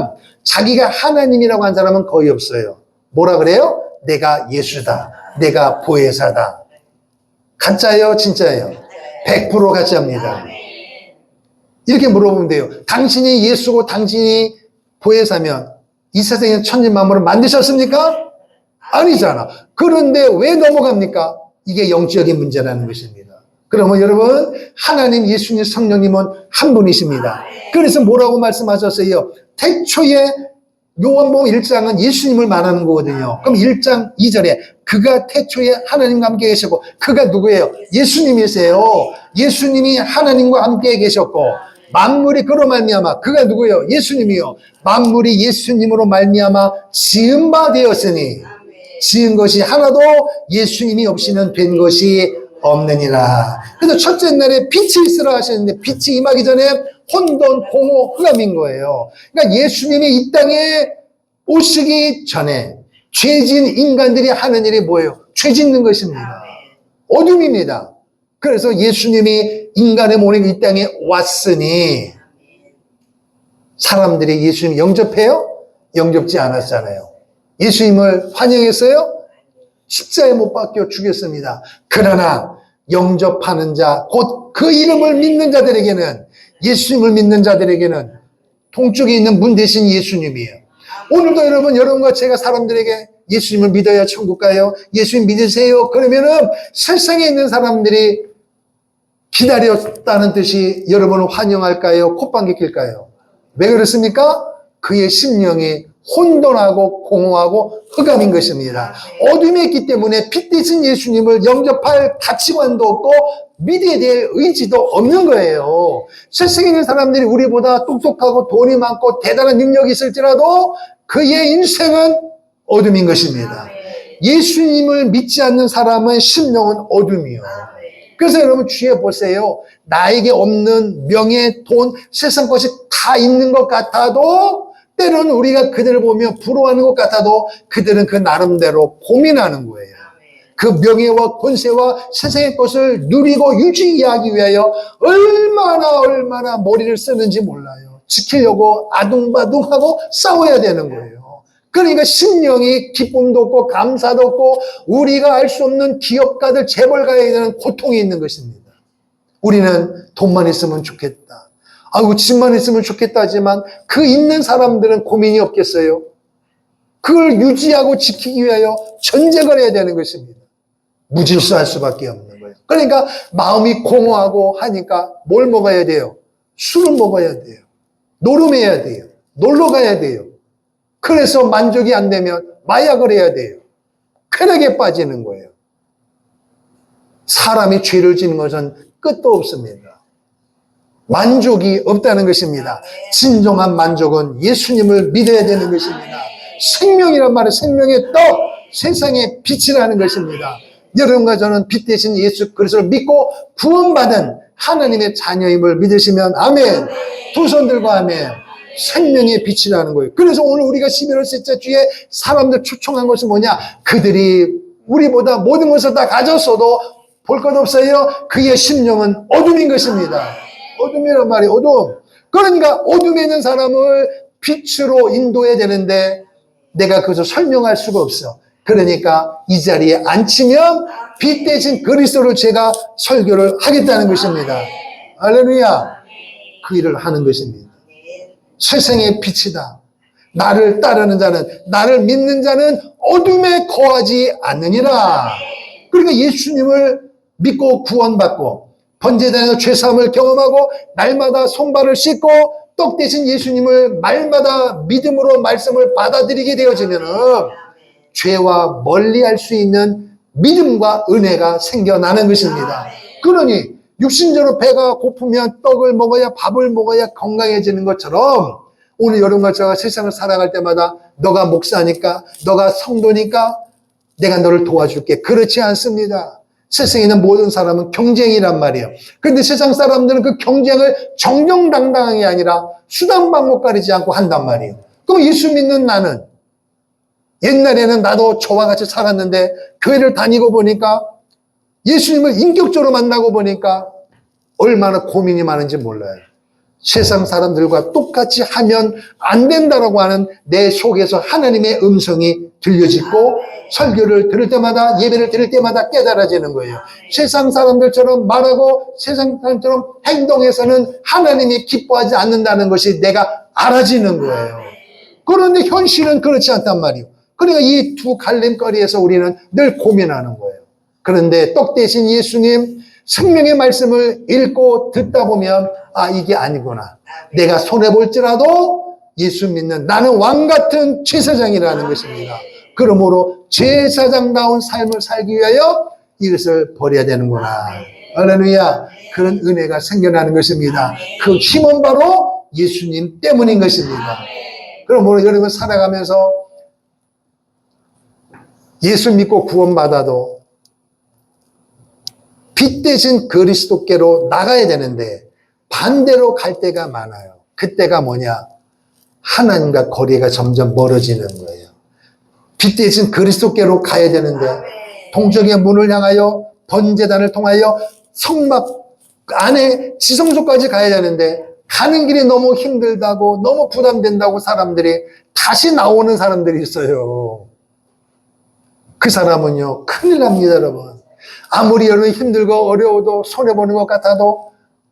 자기가 하나님이라고 한 사람은 거의 없어요. 뭐라 그래요? 내가 예수다. 내가 보혜사다. 가짜예요? 진짜예요? 100% 가짜입니다. 이렇게 물어보면 돼요. 당신이 예수고 당신이 보혜사면 이 세상에 천지만물을 만드셨습니까? 아니잖아. 그런데 왜 넘어갑니까? 이게 영적인 문제라는 것입니다. 그러면 여러분, 하나님, 예수님, 성령님은 한 분이십니다. 그래서 뭐라고 말씀하셨어요? 태초에 요한복음 1장은 예수님을 말하는 거거든요. 그럼 1장 2절에 그가 태초에 하나님과 함께 계셨고, 그가 누구예요? 예수님이세요. 예수님이 하나님과 함께 계셨고, 만물이 그로 말미암아, 그가 누구예요? 예수님이요. 만물이 예수님으로 말미암아 지은 바 되었으니, 지은 것이 하나도 예수님이 없이는 된 것이 없느니라. 그래서 첫째 날에 빛이 있으라 하셨는데, 빛이 임하기 전에 혼돈, 공허, 흑암인 거예요. 그러니까 예수님이 이 땅에 오시기 전에 죄진 인간들이 하는 일이 뭐예요? 죄 짓는 것입니다. 어둠입니다. 그래서 예수님이 인간의 몸에 이 땅에 왔으니 사람들이 예수님 영접해요? 영접지 않았잖아요. 예수님을 환영했어요? 십자가에 못 박혀 죽였습니다. 그러나 영접하는 자, 곧 그 이름을 믿는 자들에게는, 예수님을 믿는 자들에게는 동쪽에 있는 문 대신 예수님이에요. 오늘도 여러분과 제가 사람들에게 예수님을 믿어야 천국 가요. 예수님 믿으세요. 그러면은 세상에 있는 사람들이 기다렸다는 뜻이 여러분을 환영할까요? 콧방귀 낄까요? 왜 그렇습니까? 그의 심령이 혼돈하고 공허하고 흑암인 것입니다. 어둠에 있기 때문에 빛 대신 예수님을 영접할 가치관도 없고 믿어야 될 의지도 없는 거예요. 세상에 있는 사람들이 우리보다 똑똑하고 돈이 많고 대단한 능력이 있을지라도 그의 인생은 어둠인 것입니다. 예수님을 믿지 않는 사람의 심령은 어둠이요. 그래서 여러분 주의해 보세요. 나에게 없는 명예, 돈, 세상 것이 다 있는 것 같아도 때로는 우리가 그들을 보며 부러워하는 것 같아도 그들은 그 나름대로 고민하는 거예요. 그 명예와 권세와 세상의 것을 누리고 유지하기 위하여 얼마나 머리를 쓰는지 몰라요. 지키려고 아둥바둥하고 싸워야 되는 거예요. 그러니까 심령이 기쁨도 없고 감사도 없고 우리가 알 수 없는 기업가들, 재벌가에 대한 고통이 있는 것입니다. 우리는 돈만 있으면 좋겠다. 아이고 집만 있으면 좋겠다 하지만 그 있는 사람들은 고민이 없겠어요? 그걸 유지하고 지키기 위하여 전쟁을 해야 되는 것입니다. 무질서할 수밖에 없는 거예요. 그러니까 마음이 공허하고 하니까 뭘 먹어야 돼요? 술을 먹어야 돼요. 노름해야 돼요. 놀러 가야 돼요. 그래서 만족이 안 되면 마약을 해야 돼요. 쾌락에 빠지는 거예요. 사람이 죄를 지는 것은 끝도 없습니다. 만족이 없다는 것입니다. 진정한 만족은 예수님을 믿어야 되는 것입니다. 생명이란 말은 생명의 떡, 세상의 빛이라는 것입니다. 여러분과 저는 빛 대신 예수 그리스도를 믿고 구원받은 하나님의 자녀임을 믿으시면 아멘. 두 손 들고 아멘. 생명의 빛이라는 거예요. 그래서 오늘 우리가 11월 셋째 주에 사람들 초청한 것은 뭐냐? 그들이 우리보다 모든 것을 다 가졌어도 볼 것 없어요. 그의 심령은 어둠인 것입니다. 어둠이란 말이 어둠. 그러니까 어둠에 있는 사람을 빛으로 인도해야 되는데 내가 그것을 설명할 수가 없어. 그러니까 이 자리에 앉히면 빛 대신 그리스도를 제가 설교를 하겠다는 것입니다. 할렐루야. 그 일을 하는 것입니다. 세상의 빛이다. 나를 따르는 자는, 나를 믿는 자는 어둠에 거하지 않느니라. 그러니까 예수님을 믿고 구원받고 번제단에서 죄사함을 경험하고 날마다 손발을 씻고 떡 대신 예수님을 말마다 믿음으로 말씀을 받아들이게 되어지면은 죄와 멀리할 수 있는 믿음과 은혜가 생겨나는 것입니다. 그러니 육신적으로 배가 고프면 떡을 먹어야 밥을 먹어야 건강해지는 것처럼 오늘 여러분과 제가 세상을 살아갈 때마다 너가 목사니까 너가 성도니까 내가 너를 도와줄게. 그렇지 않습니다. 세상에 있는 모든 사람은 경쟁이란 말이에요. 그런데 세상 사람들은 그 경쟁을 정정당당하게 아니라 수단 방법 가리지 않고 한단 말이에요. 그럼 예수 믿는 나는, 옛날에는 나도 저와 같이 살았는데 교회를 다니고 보니까 예수님을 인격적으로 만나고 보니까 얼마나 고민이 많은지 몰라요. 세상 사람들과 똑같이 하면 안 된다라고 하는 내 속에서 하나님의 음성이 들려지고 설교를 들을 때마다, 예배를 들을 때마다 깨달아지는 거예요. 세상 사람들처럼 말하고 세상 사람처럼 행동해서는 하나님이 기뻐하지 않는다는 것이 내가 알아지는 거예요. 그런데 현실은 그렇지 않단 말이에요. 그러니까 이 두 갈림거리에서 우리는 늘 고민하는 거예요. 그런데 떡 대신 예수님 생명의 말씀을 읽고 듣다 보면 아, 이게 아니구나. 내가 손해볼지라도 예수 믿는 나는 왕같은 제사장이라는 것입니다. 그러므로 제사장다운 삶을 살기 위하여 이것을 버려야 되는구나. 할렐루야. 그런 은혜가 생겨나는 것입니다. 그 힘은 바로 예수님 때문인 것입니다. 그러므로 여러분 살아가면서 예수 믿고 구원받아도 빛 대신 그리스도께로 나가야 되는데 반대로 갈 때가 많아요. 그때가 뭐냐? 하나님과 거리가 점점 멀어지는 거예요. 빛 대신 그리스도께로 가야 되는데 동정의 문을 향하여 번제단을 통하여 성막 안에 지성소까지 가야 되는데 가는 길이 너무 힘들다고 너무 부담된다고 사람들이 다시 나오는 사람들이 있어요. 그 사람은요 큰일 납니다, 여러분. 아무리 여러분 힘들고 어려워도 손해보는 것 같아도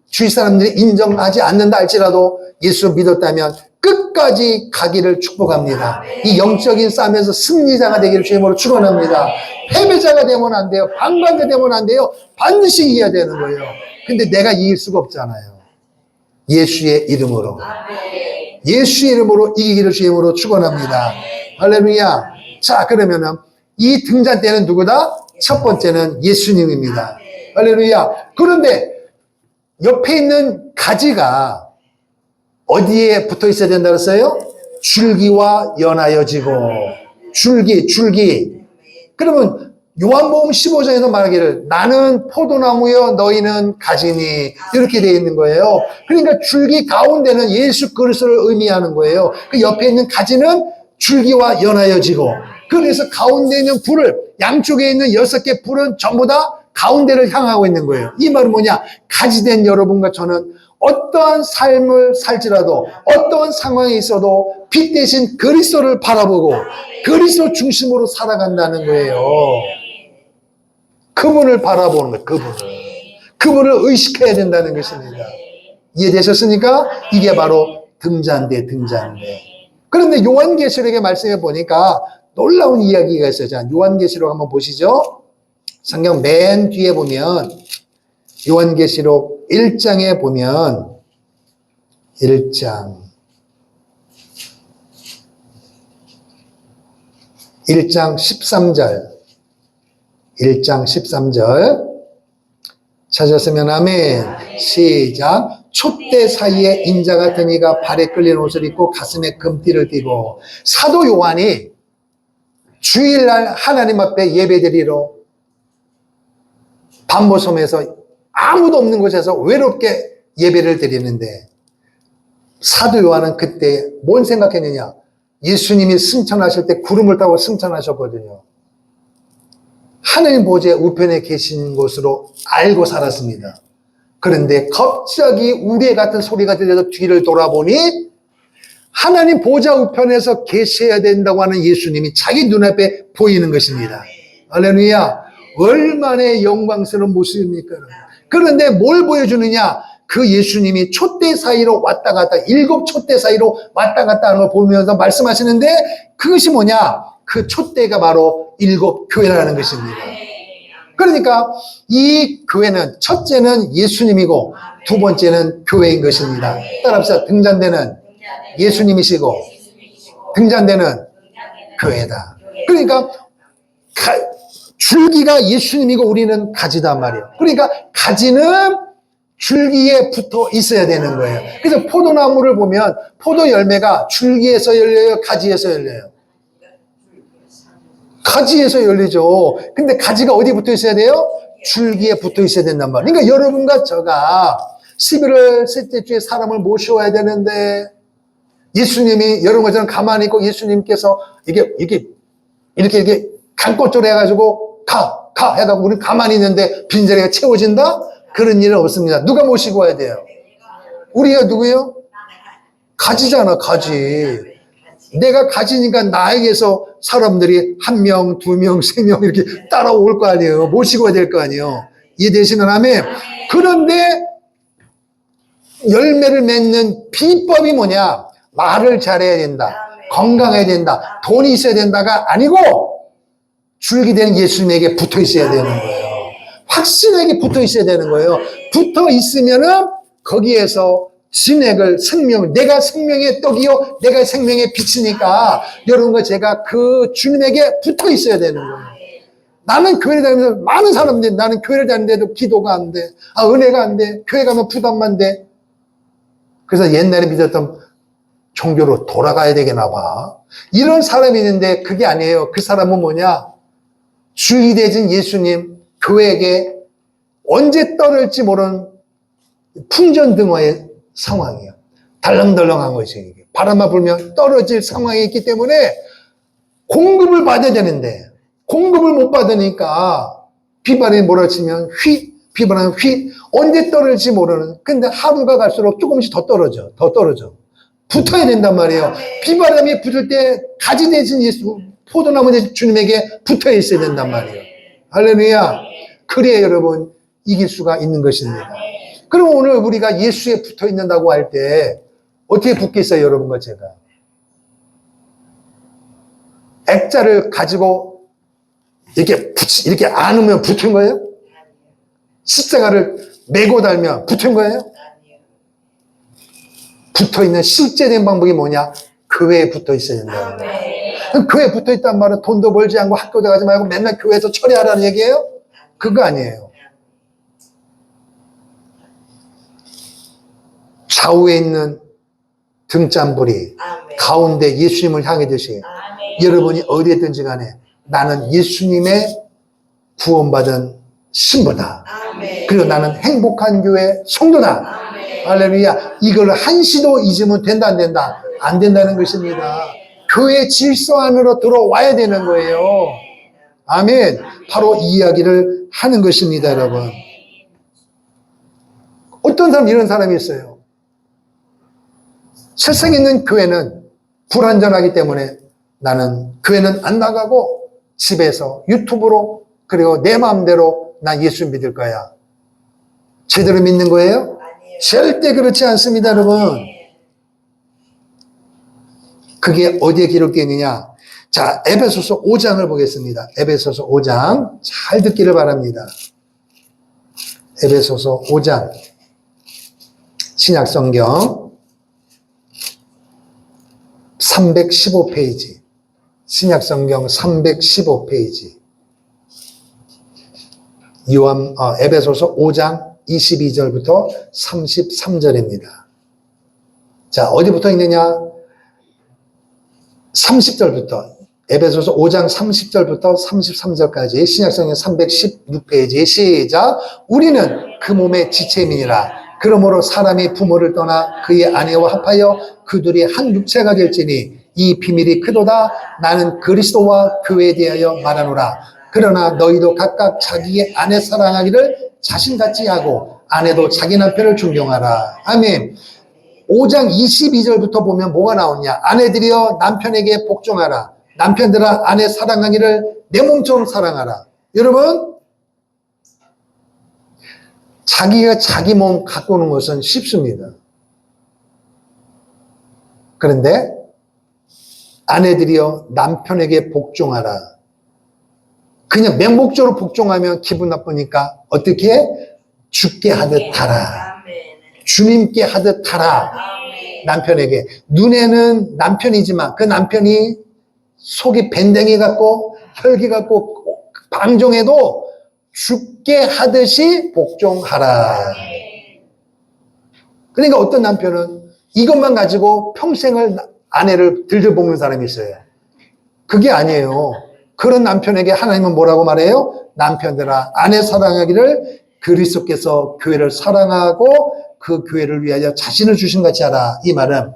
주위 사람들이 인정하지 않는다 할지라도 예수 믿었다면 끝까지 가기를 축복합니다. 이 영적인 싸움에서 승리자가 되기를 주님으로 축원합니다. 패배자가 되면 안 돼요. 방관자 되면 안 돼요. 반드시 이겨야 되는 거예요. 근데 내가 이길 수가 없잖아요. 예수의 이름으로. 예수의 이름으로 이기기를 주님으로 축원합니다. 할렐루야. 자, 그러면은 이 등잔대는 누구다? 첫 번째는 예수님입니다. 할렐루야. 그런데 옆에 있는 가지가 어디에 붙어 있어야 된다고 했어요? 줄기와 연하여지고. 줄기. 그러면 요한복음 15장에서 말하기를 나는 포도나무여 너희는 가지니 이렇게 되어 있는 거예요. 그러니까 줄기 가운데는 예수 그리스도를 의미하는 거예요. 그 옆에 있는 가지는 줄기와 연하여지고 그래서 가운데 있는 불을 양쪽에 있는 6개 불은 전부 다 가운데를 향하고 있는 거예요. 이 말은 뭐냐? 가지된 여러분과 저는 어떠한 삶을 살지라도 어떠한 상황에 있어도 빛 대신 그리스도를 바라보고 그리스도 중심으로 살아간다는 거예요. 그분을 바라보는 거예요. 그분을 의식해야 된다는 것입니다. 이해되셨습니까? 이게 바로 등잔대. 그런데 요한계시록의 말씀에 보니까 놀라운 이야기가 있어요. 자, 요한계시록 한번 보시죠. 성경 맨 뒤에 보면 요한계시록 1장에 보면 1장 13절 1장 13절 찾았으면 아멘. 시작. 촛대 사이에 인자 같은 이가 발에 끌린 옷을 입고 가슴에 금띠를 띠고 사도 요한이 주일날 하나님 앞에 예배드리러 반모섬에서 아무도 없는 곳에서 외롭게 예배를 드리는데 사도 요한은 그때 뭔 생각했느냐? 예수님이 승천하실 때 구름을 타고 승천하셨거든요. 하나님 보좌의 우편에 계신 곳으로 알고 살았습니다. 그런데 갑자기 우레 같은 소리가 들려서 뒤를 돌아보니 하나님 보좌 우편에서 계셔야 된다고 하는 예수님이 자기 눈앞에 보이는 것입니다. 할렐루야. 얼마나 영광스러운 모습입니까? 그런데 뭘 보여주느냐? 그 예수님이 촛대 사이로 왔다 갔다 7 촛대 사이로 왔다 갔다 하는 걸 보면서 말씀하시는데 그것이 뭐냐? 그 촛대가 바로 7 교회라는 것입니다. 그러니까 이 교회는 첫째는 예수님이고 두 번째는 교회인 것입니다. 따라합시다. 등잔대는 예수님이시고 등잔대는 교회다. 그러니까 줄기가 예수님이고 우리는 가지단 말이에요. 그러니까 가지는 줄기에 붙어 있어야 되는 거예요. 그래서 포도나무를 보면 포도 열매가 줄기에서 열려요? 가지에서 열려요? 가지에서 열리죠. 근데 가지가 어디 붙어 있어야 돼요? 줄기에 붙어 있어야 된단 말이에요. 그러니까 여러분과 저가 11월 셋째 주에 사람을 모셔와야 되는데 예수님이 여러분과 저는 가만히 있고 예수님께서 이렇게 간꽃조로 해가지고 가 해가지고 우리 가만히 있는데 빈자리가 채워진다? 그런 일은 없습니다. 누가 모시고 와야 돼요? 우리가 누구예요? 가지잖아, 가지. 내가 가지니까 나에게서 사람들이 1명, 2명, 3명 이렇게 따라올 거 아니에요. 모시고 와야 될 거 아니에요. 이해되시는 아멘? 그런데 열매를 맺는 비법이 뭐냐? 말을 잘해야 된다. 건강해야 된다. 돈이 있어야 된다가 아니고 줄기되는 예수님에게 붙어 있어야 되는 거예요. 확신에게 붙어 있어야 되는 거예요. 붙어 있으면은 거기에서 진액을 생명, 내가 생명의 떡이요, 내가 생명의 빛이니까 여러분과 제가 그 주님에게 붙어 있어야 되는 거예요. 나는 교회를 다니면서 많은 사람들이 나는 교회를 다니는데도 기도가 안 돼. 은혜가 안 돼. 교회 가면 부담만 돼. 그래서 옛날에 믿었던 종교로 돌아가야 되겠나 봐. 이런 사람이 있는데 그게 아니에요. 그 사람은 뭐냐? 주의되진 예수님, 교회에게 언제 떨어질지 모르는 풍전등화의 상황이에요. 덜렁덜렁한 것이 이게. 바람만 불면 떨어질 상황이 있기 때문에 공급을 받아야 되는데 공급을 못 받으니까 비바람이 몰아치면 비바람이 언제 떨어질지 모르는. 근데 하루가 갈수록 조금씩 더 떨어져. 붙어야 된단 말이에요. 비바람이 붙을 때 가지 대신 예수, 포도나무 대신 주님에게 붙어 있어야 된단 말이에요. 할렐루야. 그래야 여러분 이길 수가 있는 것입니다. 그럼 오늘 우리가 예수에 붙어 있는다고 할 때 어떻게 붙겠어요, 여러분과 제가? 액자를 가지고 이렇게 안으면 붙은 거예요? 십자가를 메고 달면 붙은 거예요? 붙어 있는 실제된 방법이 뭐냐? 교회에 붙어 있어야 된다는 거예요. 교회에 붙어 있단 말은 돈도 벌지 않고 학교도 가지 말고 맨날 교회에서 처리하라는 얘기예요? 그거 아니에요. 좌우에 있는 등잔불이 가운데 예수님을 향해 듯이 여러분이 어디에 있든지 간에 나는 예수님의 구원받은 신부다. 그리고 나는 행복한 교회 성도다. 할렐루야. 이걸 한시도 잊으면 된다, 안 된다? 안 된다는 것입니다. 교회 질서 안으로 들어와야 되는 거예요. 아멘. 바로 이 이야기를 하는 것입니다, 여러분. 어떤 사람, 이런 사람이 있어요. 세상에 있는 교회는 불완전하기 때문에 나는 교회는 안 나가고 집에서 유튜브로 그리고 내 마음대로 난 예수 믿을 거야. 제대로 믿는 거예요? 아니에요. 절대 그렇지 않습니다, 여러분. 그게 어디에 기록되어 있느냐? 자, 에베소서 5장을 보겠습니다. 에베소서 5장 잘 듣기를 바랍니다. 에베소서 5장 신약성경 315페이지 신약성경 315페이지 에베소서 5장 22절부터 33절입니다. 자, 어디부터 있느냐? 30절부터 에베소서 5장 30절부터 33절까지 신약성경 316페이지 시작. 우리는 그 몸의 지체민이라. 그러므로 사람이 부모를 떠나 그의 아내와 합하여 그들이 한 육체가 될지니 이 비밀이 크도다. 나는 그리스도와 교회에 대하여 말하노라. 그러나 너희도 각각 자기의 아내 사랑하기를 자신같이 하고 아내도 자기 남편을 존경하라. 아멘. 5장 22절부터 보면 뭐가 나오냐? 아내들이여 남편에게 복종하라. 남편들아 아내 사랑하기를 내 몸처럼 사랑하라. 여러분, 자기가 자기 몸 갖고 오는 것은 쉽습니다. 그런데 아내들이여 남편에게 복종하라. 그냥 맹목적으로 복종하면 기분 나쁘니까 어떻게? 죽게 하듯 하라. 주님께 하듯 하라. 남편에게. 눈에는 남편이지만 그 남편이 속이 밴댕이 같고 혈기 같고 방종해도 죽게 하듯이 복종하라. 그러니까 어떤 남편은 이것만 가지고 평생을 아내를 들들볶는 사람이 있어요. 그게 아니에요. 그런 남편에게 하나님은 뭐라고 말해요? 남편들아, 아내 사랑하기를 그리스도께서 교회를 사랑하고 그 교회를 위하여 자신을 주신 같이 하라. 이 말은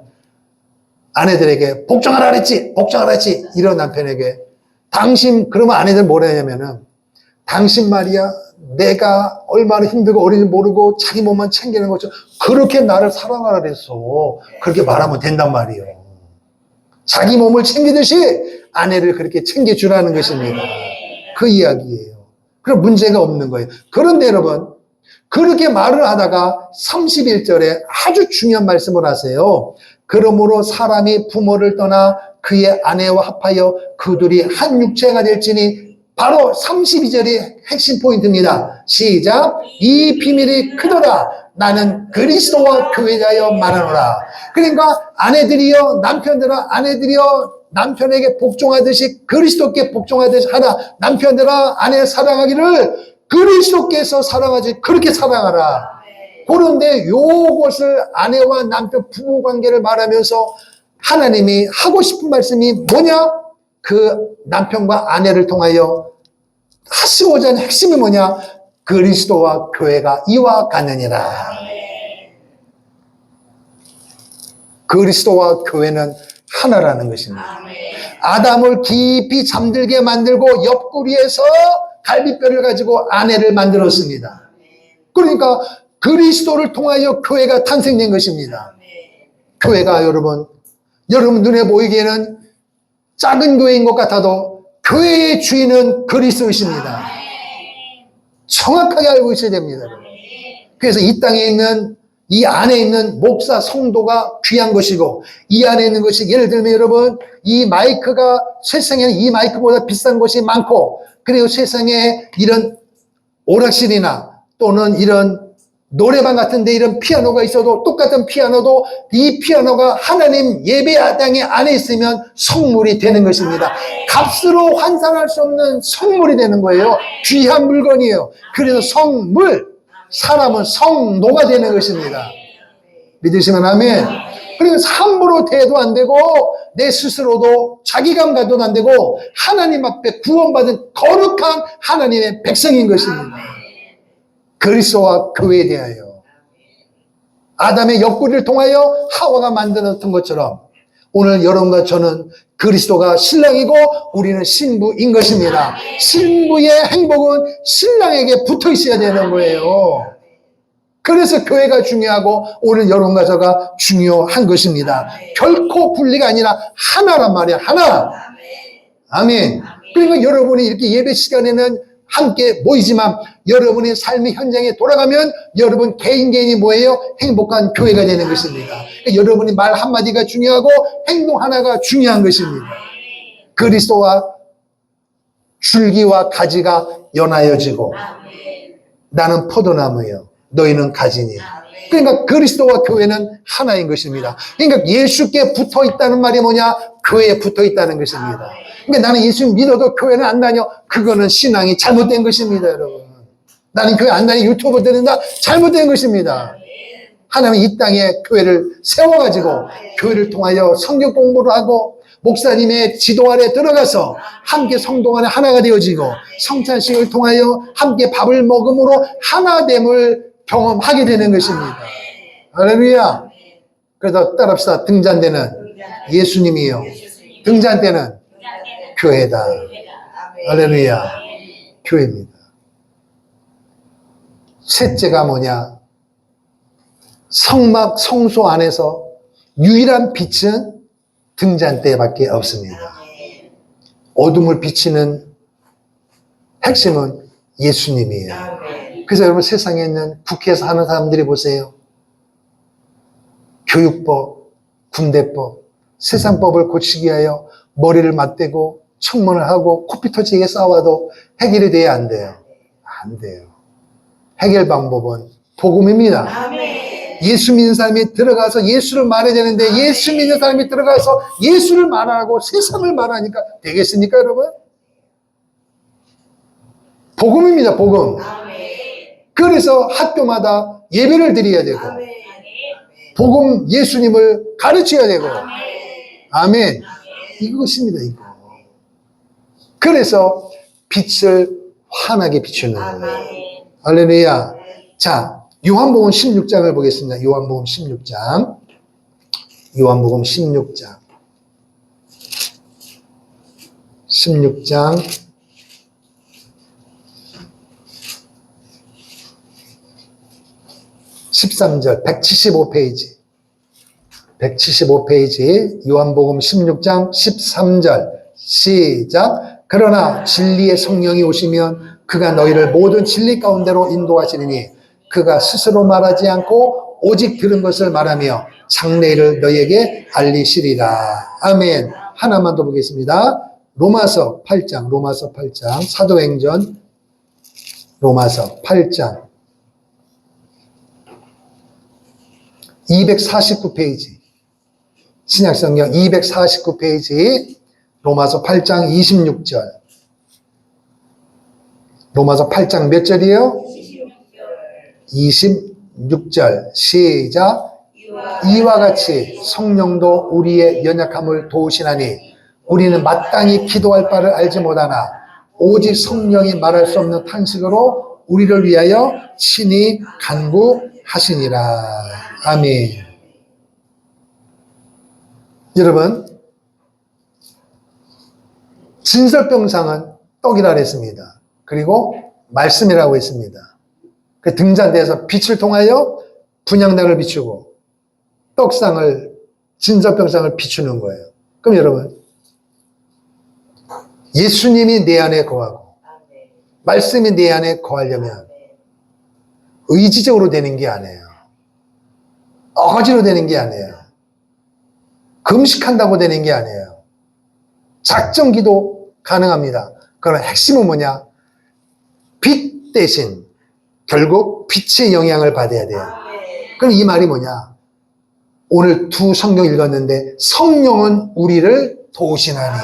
아내들에게 복종하라 그랬지, 복종하라 그랬지. 이런 남편에게 당신, 그러면 아내들 뭐라 하냐면은 당신 말이야, 내가 얼마나 힘들고 어린지 모르고 자기 몸만 챙기는 것처럼 그렇게 나를 사랑하라 그랬어. 그렇게 말하면 된단 말이에요. 자기 몸을 챙기듯이 아내를 그렇게 챙겨주라는 것입니다. 그 이야기예요. 그럼 문제가 없는 거예요. 그런데 여러분, 그렇게 말을 하다가 31절에 아주 중요한 말씀을 하세요. 그러므로 사람이 부모를 떠나 그의 아내와 합하여 그들이 한 육체가 될지니, 바로 32절이 핵심 포인트입니다. 시작. 이 비밀이 크더라. 나는 그리스도와 교회자여 말하노라. 그러니까 아내들이여, 남편들아, 아내들이여 남편에게 복종하듯이 그리스도께 복종하듯이 하라. 남편들아, 아내 사랑하기를 그리스도께서 사랑하지 그렇게 사랑하라. 그런데 요것을 아내와 남편 부부 관계를 말하면서 하나님이 하고 싶은 말씀이 뭐냐? 그 남편과 아내를 통하여 하시고자 하는 핵심이 뭐냐? 그리스도와 교회가 이와 같느니라. 그리스도와 교회는 하나라는 것입니다. 아담을 깊이 잠들게 만들고 옆구리에서 갈비뼈를 가지고 아내를 만들었습니다. 그러니까 그리스도를 통하여 교회가 탄생된 것입니다. 교회가 여러분 눈에 보이기에는 작은 교회인 것 같아도 교회의 주인은 그리스도이십니다. 정확하게 알고 있어야 됩니다. 그래서 이 땅에 있는, 이 안에 있는 목사, 성도가 귀한 것이고, 이 안에 있는 것이, 예를 들면 여러분, 이 마이크가 세상에는 이 마이크보다 비싼 것이 많고, 그리고 세상에 이런 오락실이나 또는 이런 노래방 같은데 이런 피아노가 있어도 똑같은 피아노도 이 피아노가 하나님 예배당의 안에 있으면 성물이 되는 것입니다. 값으로 환산할 수 없는 성물이 되는 거예요. 귀한 물건이에요. 그래서 성물, 사람은 성노가 되는 것입니다. 믿으시면 아멘. 그리고 함부로 대도 안 되고 내 스스로도 자기감 가도 안 되고 하나님 앞에 구원받은 거룩한 하나님의 백성인 것입니다. 그리스도와 교회에 대하여 아담의 옆구리를 통하여 하와가 만들었던 것처럼 오늘 여러분과 저는 그리스도가 신랑이고 우리는 신부인 것입니다. 신부의 행복은 신랑에게 붙어 있어야 되는 거예요. 그래서 교회가 중요하고 오늘 여러분과 저가 중요한 것입니다. 결코 분리가 아니라 하나란 말이야. 하나. 아멘. 그러니까 여러분이 이렇게 예배 시간에는 함께 모이지만 여러분의 삶의 현장에 돌아가면 여러분 개인이 뭐예요? 행복한 교회가 되는 것입니다. 그러니까 여러분의 말 한마디가 중요하고 행동 하나가 중요한 것입니다. 그리스도와 줄기와 가지가 연하여지고 나는 포도나무요 너희는 가지니. 그러니까 그리스도와 교회는 하나인 것입니다. 그러니까 예수께 붙어 있다는 말이 뭐냐? 교회에 붙어 있다는 것입니다. 그러니까 나는 예수 믿어도 교회는 안 다녀. 그거는 신앙이 잘못된 것입니다, 여러분. 나는 교회 안 다니 유튜브 듣는다. 잘못된 것입니다. 하나님은 이 땅에 교회를 세워가지고 교회를 통하여 성경 공부를 하고 목사님의 지도 아래 들어가서 함께 성도 안에 하나가 되어지고 성찬식을 통하여 함께 밥을 먹음으로 하나됨을 경험하게 되는 것입니다. 할렐루야. 그래서 따라합시다. 등잔대는 예수님이요. 등잔대는 교회다. 할렐루야. 교회입니다. 셋째가 뭐냐? 성막, 성소 안에서 유일한 빛은 등잔대밖에 없습니다. 어둠을 비치는 핵심은 예수님이에요. 그래서 여러분 세상에 있는 국회에서 하는 사람들이 보세요. 교육법, 군대법, 세상법을 고치기 위하여 머리를 맞대고 청문을 하고 코피 터지게 싸워도 해결이 돼야 안 돼요. 안 돼요. 해결 방법은 복음입니다. 예수 믿는 사람이 들어가서 예수를 말해야 되는데 예수 믿는 사람이 들어가서 예수를 말하고 세상을 말하니까 되겠습니까, 여러분? 복음입니다, 복음. 그래서 학교마다 예배를 드려야 되고 복음 예수님을 가르쳐야 되고 아멘. 이것입니다, 이거. 그래서 빛을 환하게 비추는 거예요. 할렐루야. 자, 요한복음 16장을 보겠습니다. 요한복음 16장. 요한복음 16장. 16장 13절 175페이지 175페이지 요한복음 16장 13절 시작. 그러나 진리의 성령이 오시면 그가 너희를 모든 진리 가운데로 인도하시리니 그가 스스로 말하지 않고 오직 들은 것을 말하며 장래일을 너희에게 알리시리라. 아멘. 하나만 더 보겠습니다. 로마서 8장 사도행전 로마서 8장 249페이지 신약성경 249페이지 로마서 8장 26절 로마서 8장 몇 절이에요? 26절 시작. 이와 같이 성령도 우리의 연약함을 도우시나니 우리는 마땅히 기도할 바를 알지 못하나 오직 성령이 말할 수 없는 탄식으로 우리를 위하여 친히 간구하시니라. 아멘. 여러분, 진설병상은 떡이라 했습니다. 그리고 말씀이라고 했습니다. 그 등잔대에서 빛을 통하여 분향단을 비추고 떡상을, 진설병상을 비추는 거예요. 그럼 여러분, 예수님이 내 안에 거하고 말씀이 내 안에 거하려면 의지적으로 되는 게 아니에요. 억지로 되는 게 아니에요. 금식한다고 되는 게 아니에요. 작정기도 가능합니다. 그러나 핵심은 뭐냐? 빛 대신 결국 빛의 영향을 받아야 돼요. 그럼 이 말이 뭐냐? 오늘 두 성경 읽었는데 성령은 우리를 도우시나니.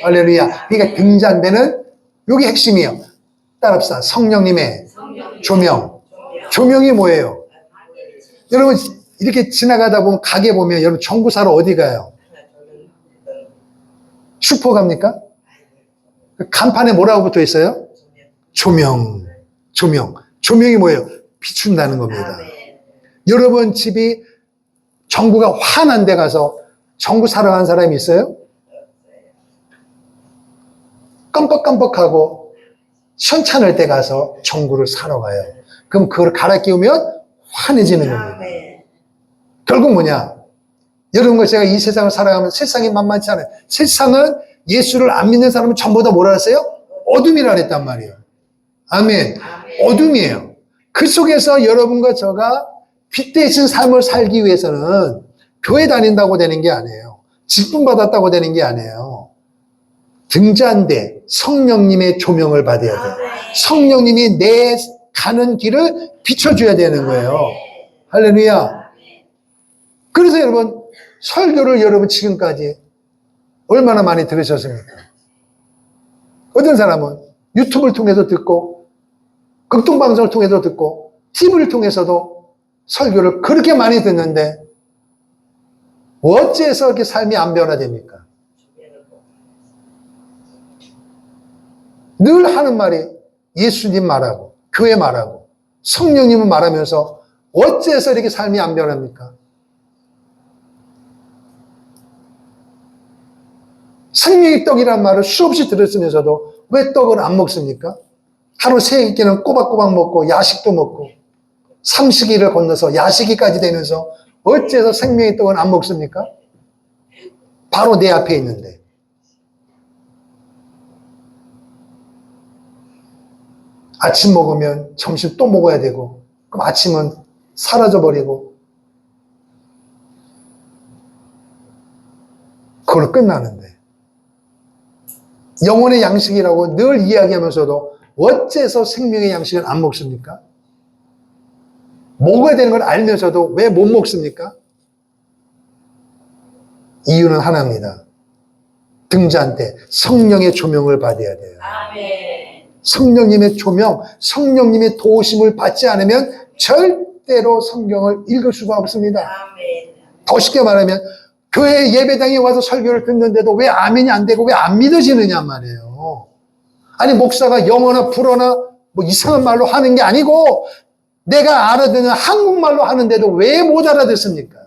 할렐루야. 그러니까 등잔대는 이게 핵심이에요. 따라합시다. 성령님의 조명. 조명이 뭐예요? 여러분 이렇게 지나가다 보면 가게 보면 여러분 전구 사러 어디 가요? 슈퍼 갑니까? 간판에 뭐라고 붙어 있어요? 조명. 조명. 조명이 뭐예요? 비춘다는 겁니다. 여러분 집이 전구가 환한 데 가서 전구 사러 간 사람이 있어요? 깜빡깜빡하고 현찮을 때 가서 전구를 사러 가요. 그럼 그걸 갈아 끼우면 환해지는 겁니다. 결국 뭐냐? 여러분과 제가 이 세상을 살아가면서 세상이 만만치 않아요. 세상은 예수를 안 믿는 사람은 전부 다 뭐라 했어요? 어둠이라 그랬단 말이에요. 아멘. 어둠이에요. 그 속에서 여러분과 저가 빛 대신 삶을 살기 위해서는 교회 다닌다고 되는 게 아니에요. 직분 받았다고 되는 게 아니에요. 등잔대 성령님의 조명을 받아야 돼요. 성령님이 내 가는 길을 비춰줘야 되는 거예요. 할렐루야. 그래서 여러분 설교를 여러분 지금까지 얼마나 많이 들으셨습니까? 어떤 사람은 유튜브를 통해서 듣고 극동방송을 통해서 듣고 TV를 통해서도 설교를 그렇게 많이 듣는데 어째서 이렇게 삶이 안 변화됩니까? 늘 하는 말이 예수님 말하고 교회 말하고 성령님은 말하면서 어째서 이렇게 삶이 안 변합니까? 생명의 떡이란 말을 수없이 들었으면서도 왜 떡을 안 먹습니까? 하루 3끼는 꼬박꼬박 먹고 야식도 먹고 삼식이를 건너서 야식이까지 되면서 어째서 생명의 떡은 안 먹습니까? 바로 내 앞에 있는데. 아침 먹으면 점심 또 먹어야 되고 그럼 아침은 사라져버리고 그걸로 끝나는데 영혼의 양식이라고 늘 이야기하면서도 어째서 생명의 양식을 안 먹습니까? 먹어야 되는 걸 알면서도 왜 못 먹습니까? 이유는 하나입니다. 등잔대 성령의 조명을 받아야 돼요. 아멘. 성령님의 조명, 성령님의 도우심을 받지 않으면 절대로 성경을 읽을 수가 없습니다. 아멘. 더 쉽게 말하면 교회 예배당에 와서 설교를 듣는데도 왜 아멘이 안 되고 왜 안 믿어지느냐 말이에요. 아니, 목사가 영어나 불어나 뭐 이상한 말로 하는 게 아니고 내가 알아듣는 한국말로 하는데도 왜 못 알아듣습니까?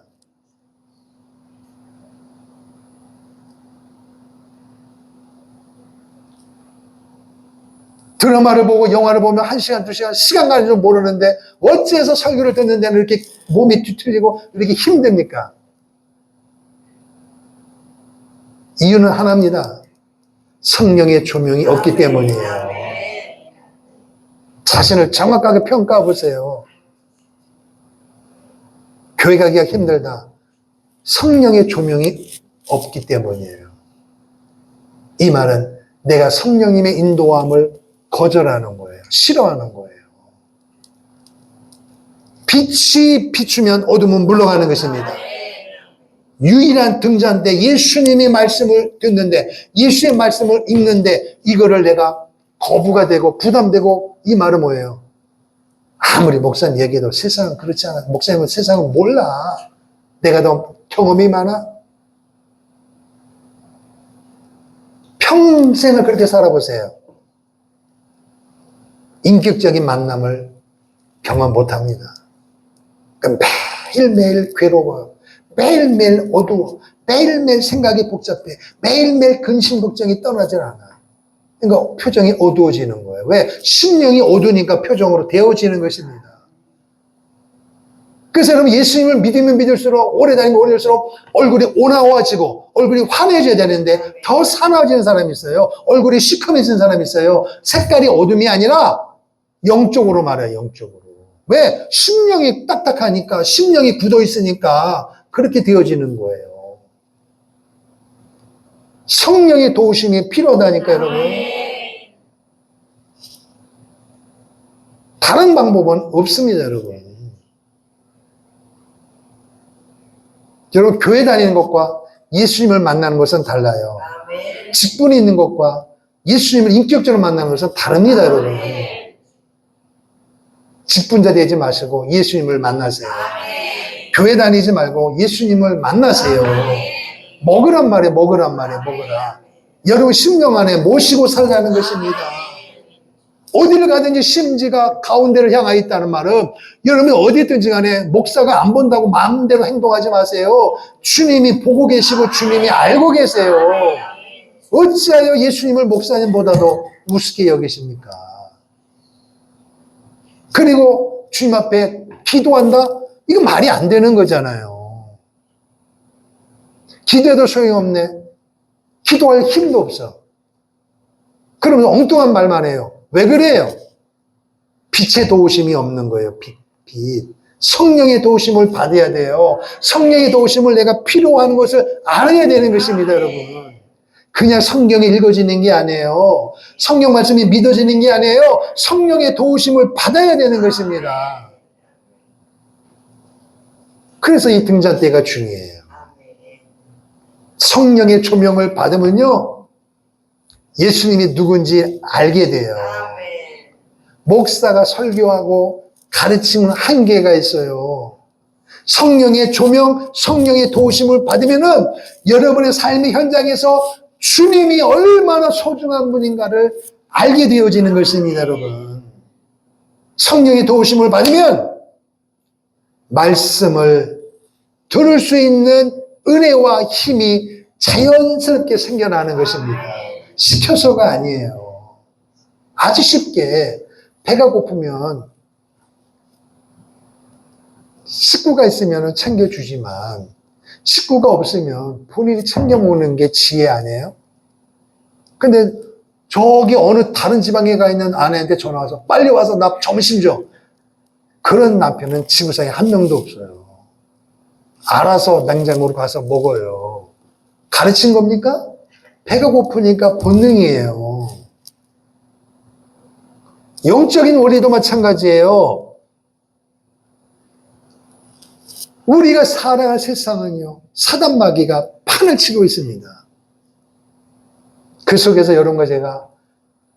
드라마를 보고 영화를 보면 1시간, 2시간 시간 가는 줄 모르는데 어째서 설교를 듣는 데는 이렇게 몸이 뒤틀리고 이렇게 힘듭니까? 이유는 하나입니다. 성령의 조명이 없기 때문이에요. 자신을 정확하게 평가해 보세요. 교회 가기가 힘들다. 성령의 조명이 없기 때문이에요. 이 말은 내가 성령님의 인도함을 거절하는 거예요. 싫어하는 거예요. 빛이 비추면 어둠은 물러가는 것입니다. 유일한 등잔대 예수님의 말씀을 듣는데, 예수의 말씀을 읽는데 이거를 내가 거부가 되고 부담되고, 이 말은 뭐예요? 아무리 목사님 얘기해도 세상은 그렇지 않아. 목사님은 세상은 몰라. 내가 더 경험이 많아. 평생을 그렇게 살아보세요. 인격적인 만남을 경험 못합니다. 그러니까 매일매일 괴로워요. 매일매일 어두워. 매일매일 생각이 복잡해. 매일매일 근심 걱정이 떠나질 않아. 그러니까 표정이 어두워지는 거예요. 왜? 심령이 어두우니까 표정으로 데워지는 것입니다. 그래서 여러분, 예수님을 믿으면 믿을수록, 오래 다니면 오래 될수록 얼굴이 온화해지고 얼굴이 환해져야 되는데 더 사나워지는 사람이 있어요. 얼굴이 시커매진 사람이 있어요. 색깔이 어둠이 아니라 영적으로 말해요. 영적으로. 왜? 심령이 딱딱하니까, 심령이 굳어 있으니까 그렇게 되어지는 거예요. 성령의 도우심이 필요하다니까, 여러분. 다른 방법은 없습니다, 여러분. 여러분, 교회 다니는 것과 예수님을 만나는 것은 달라요. 직분이 있는 것과 예수님을 인격적으로 만나는 것은 다릅니다, 여러분. 직분자 되지 마시고 예수님을 만나세요. 교회 다니지 말고 예수님을 만나세요. 먹으란 말이에요. 먹으란 말이에요. 먹으라. 여러분 심령 안에 모시고 살라는 것입니다. 어디를 가든지 심지가 가운데를 향하여 있다는 말은, 여러분이 어디 있든지 간에 목사가 안 본다고 마음대로 행동하지 마세요. 주님이 보고 계시고 주님이 알고 계세요. 어찌하여 예수님을 목사님보다도 우습게 여기십니까? 그리고 주님 앞에 기도한다? 이거 말이 안 되는 거잖아요. 기도해도 소용없네. 기도할 힘도 없어. 그러면 엉뚱한 말만 해요. 왜 그래요? 빛의 도우심이 없는 거예요. 빛. 성령의 도우심을 받아야 돼요. 성령의 도우심을 내가 필요한 것을 알아야 되는 것입니다, 여러분. 그냥 성경이 읽어지는 게 아니에요. 성경 말씀이 믿어지는 게 아니에요. 성령의 도우심을 받아야 되는 것입니다. 그래서 이 등잔대가 중요해요. 성령의 조명을 받으면요, 예수님이 누군지 알게 돼요. 목사가 설교하고 가르치는 한계가 있어요. 성령의 조명, 성령의 도우심을 받으면은 여러분의 삶의 현장에서 주님이 얼마나 소중한 분인가를 알게 되어지는 것입니다, 여러분. 성령의 도우심을 받으면 말씀을 들을 수 있는 은혜와 힘이 자연스럽게 생겨나는 것입니다. 시켜서가 아니에요. 아주 쉽게 배가 고프면 식구가 있으면 챙겨주지만 식구가 없으면 본인이 챙겨 먹는 게 지혜 아니에요? 근데 저기 어느 다른 지방에 가 있는 아내한테 전화 와서 빨리 와서 나 점심 줘. 그런 남편은 지구상에 한 명도 없어요. 알아서 냉장고로 가서 먹어요. 가르친 겁니까? 배가 고프니까 본능이에요. 영적인 원리도 마찬가지예요. 우리가 살아갈 세상은요, 사단 마귀가 판을 치고 있습니다. 그 속에서 여러분과 제가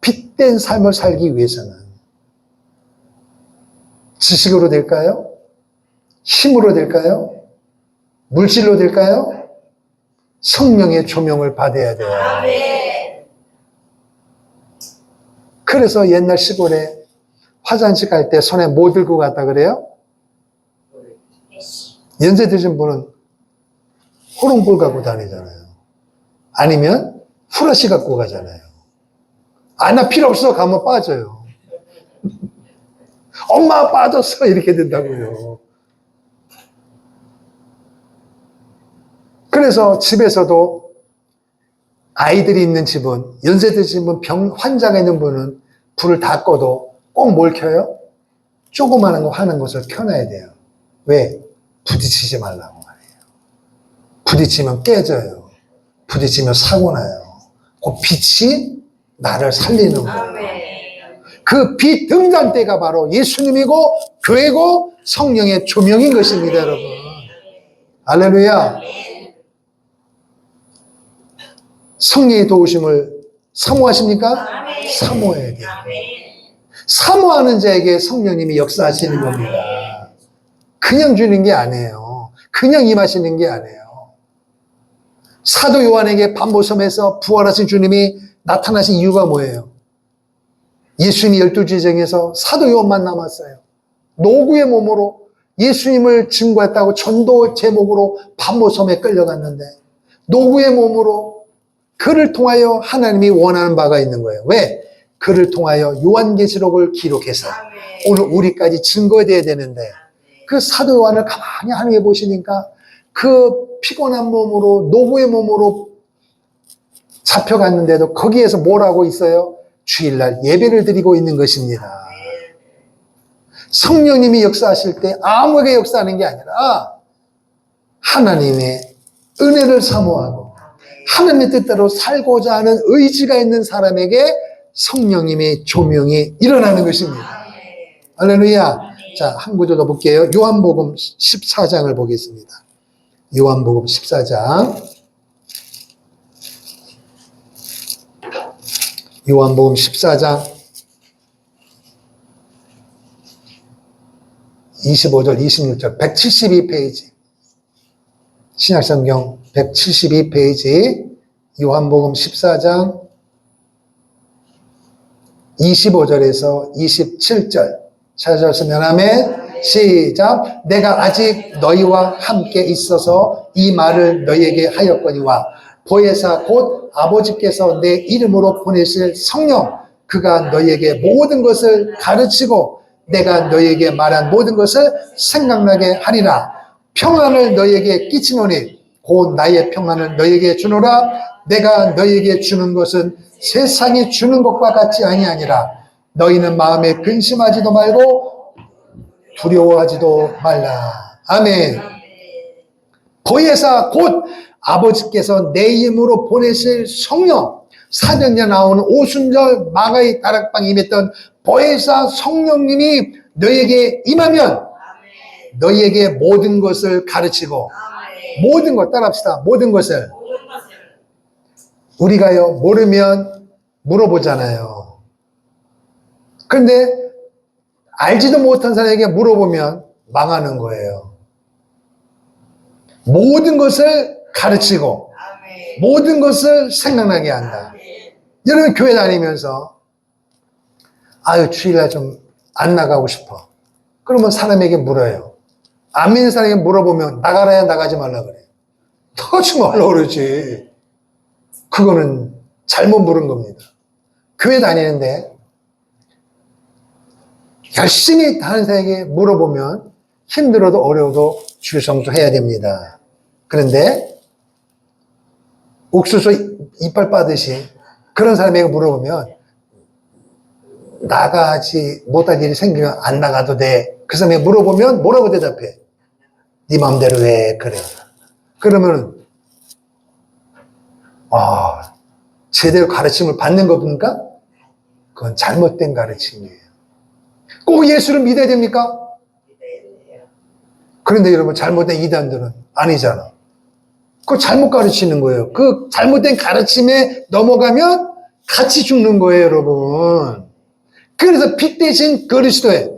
빛된 삶을 살기 위해서는 지식으로 될까요? 힘으로 될까요? 물질로 될까요? 성령의 조명을 받아야 돼요. 그래서 옛날 시골에 화장실 갈 때 손에 뭐 들고 갔다 그래요? 연세 드신 분은 호롱불 갖고 다니잖아요. 아니면 후라시 갖고 가잖아요. 아, 나 필요 없어. 가면 빠져요. 엄마 빠졌어. 이렇게 된다고요. 그래서 집에서도 아이들이 있는 집은, 연세 드신 분, 환자가 있는 분은 불을 다 꺼도 꼭 뭘 켜요? 조그마한 거 하는 것을 켜놔야 돼요. 왜? 부딪히지 말라고 말이에요. 부딪히면 깨져요. 부딪히면 사고 나요. 그 빛이 나를 살리는 거예요. 그 빛 등잔대가 바로 예수님이고 교회고 성령의 조명인 것입니다, 여러분. 할렐루야. 성령의 도우심을 사모하십니까? 사모해야 돼요. 사모하는 자에게 성령님이 역사하시는 겁니다. 그냥 주는 게 아니에요. 그냥 임하시는 게 아니에요. 사도 요한에게 반보섬에서 부활하신 주님이 나타나신 이유가 뭐예요? 예수님이 12 제정에서 사도 요한만 남았어요. 노구의 몸으로 예수님을 증거했다고 전도 제목으로 반보섬에 끌려갔는데 노구의 몸으로 그를 통하여 하나님이 원하는 바가 있는 거예요. 왜? 그를 통하여 요한계시록을 기록해서 오늘 우리까지 증거돼야 되는데 그 사도 요한을 가만히 하나님이 보시니까 그 피곤한 몸으로 노구의 몸으로 잡혀갔는데도 거기에서 뭘 하고 있어요? 주일날 예배를 드리고 있는 것입니다. 성령님이 역사하실 때 아무에게 역사하는 게 아니라 하나님의 은혜를 사모하고 하나님의 뜻대로 살고자 하는 의지가 있는 사람에게 성령님의 조명이 일어나는 것입니다. 할렐루야. 자, 한 구절 더 볼게요. 요한복음 14장을 보겠습니다. 요한복음 14장. 요한복음 14장 25절, 26절, 172페이지. 신약성경 172페이지. 요한복음 14장 25절에서 27절. 찾아주셨으면 아멘. 시작. 내가 아직 너희와 함께 있어서 이 말을 너희에게 하였거니와 보혜사 곧 아버지께서 내 이름으로 보내실 성령 그가 너희에게 모든 것을 가르치고 내가 너희에게 말한 모든 것을 생각나게 하리라. 평안을 너희에게 끼치노니 곧 나의 평안을 너희에게 주노라. 내가 너희에게 주는 것은 세상이 주는 것과 같이 아니하니라. 너희는 마음에 근심하지도 말고 두려워하지도 말라. 아멘. 보혜사 곧 아버지께서 내 이름으로 보내실 성령. 사도행전에 나오는 오순절 마가의 다락방에 임했던 보혜사 성령님이 너희에게 임하면 너희에게 모든 것을 가르치고 모든 것 따라합시다. 모든 것을 우리가요 모르면 물어보잖아요. 그런데 알지도 못한 사람에게 물어보면 망하는 거예요. 모든 것을 가르치고 모든 것을 생각나게 한다. 여러분 교회 다니면서 아유 주일날 좀 안 나가고 싶어. 그러면 사람에게 물어요. 안 믿는 사람에게 물어보면 나가라야 나가지 말라 그래. 나가지 말라 그러지. 그거는 잘못 물은 겁니다. 교회 다니는데 열심히 다른 사람에게 물어보면 힘들어도 어려워도 주일 성수해야 됩니다. 그런데 옥수수 이빨 빠듯이 그런 사람에게 물어보면 나가지 못할 일이 생기면 안 나가도 돼. 그 사람에게 물어보면 뭐라고 대답해? 네 마음대로 해. 그래. 그러면 제대로 가르침을 받는 겁니까? 그건 잘못된 가르침이에요. 꼭 예수를 믿어야 됩니까? 그런데 여러분 잘못된 이단들은 아니잖아. 그거 잘못 가르치는 거예요. 그 잘못된 가르침에 넘어가면 같이 죽는 거예요, 여러분. 그래서 빛 대신 그리스도의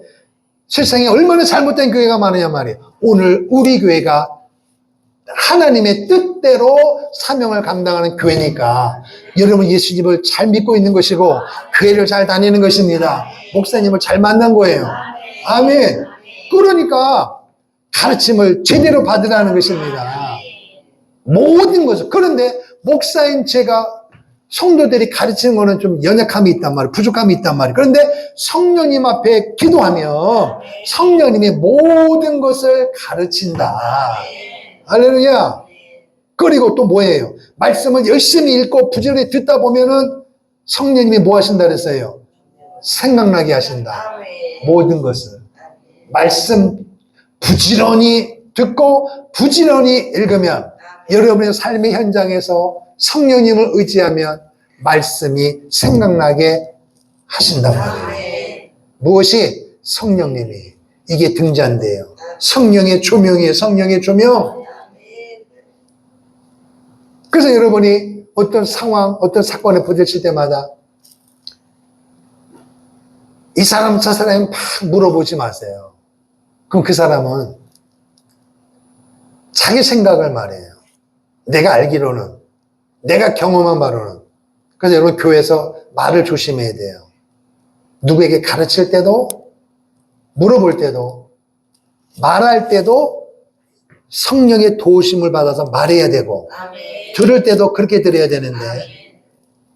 세상에 얼마나 잘못된 교회가 많으냐 말이에요. 오늘 우리 교회가 하나님의 뜻대로 사명을 감당하는 교회니까 여러분 예수님을 잘 믿고 있는 것이고 교회를 잘 다니는 것입니다. 목사님을 잘 만난 거예요. 아멘. 그러니까 가르침을 제대로 받으라는 것입니다. 모든 것을. 그런데 목사인 제가 성도들이 가르치는 거는 좀 연약함이 있단 말이에요. 부족함이 있단 말이에요. 그런데 성령님 앞에 기도하면 성령님이 모든 것을 가르친다. 할렐루야. 그리고 또 뭐예요? 말씀을 열심히 읽고 부지런히 듣다 보면은 성령님이 뭐 하신다 그랬어요? 생각나게 하신다. 모든 것을. 말씀 부지런히 듣고 부지런히 읽으면 여러분의 삶의 현장에서 성령님을 의지하면 말씀이 생각나게 하신단 말이에요. 무엇이? 성령님이. 이게 등잔대예요. 성령의 조명이에요. 성령의 조명. 그래서 여러분이 어떤 상황, 어떤 사건에 부딪힐 때마다 이 사람 저 사람이 막 물어보지 마세요. 그럼 그 사람은 자기 생각을 말해요. 내가 알기로는, 내가 경험한 바로는. 그래서 여러분 교회에서 말을 조심해야 돼요. 누구에게 가르칠 때도, 물어볼 때도, 말할 때도 성령의 도우심을 받아서 말해야 되고, 들을 때도 그렇게 들어야 되는데,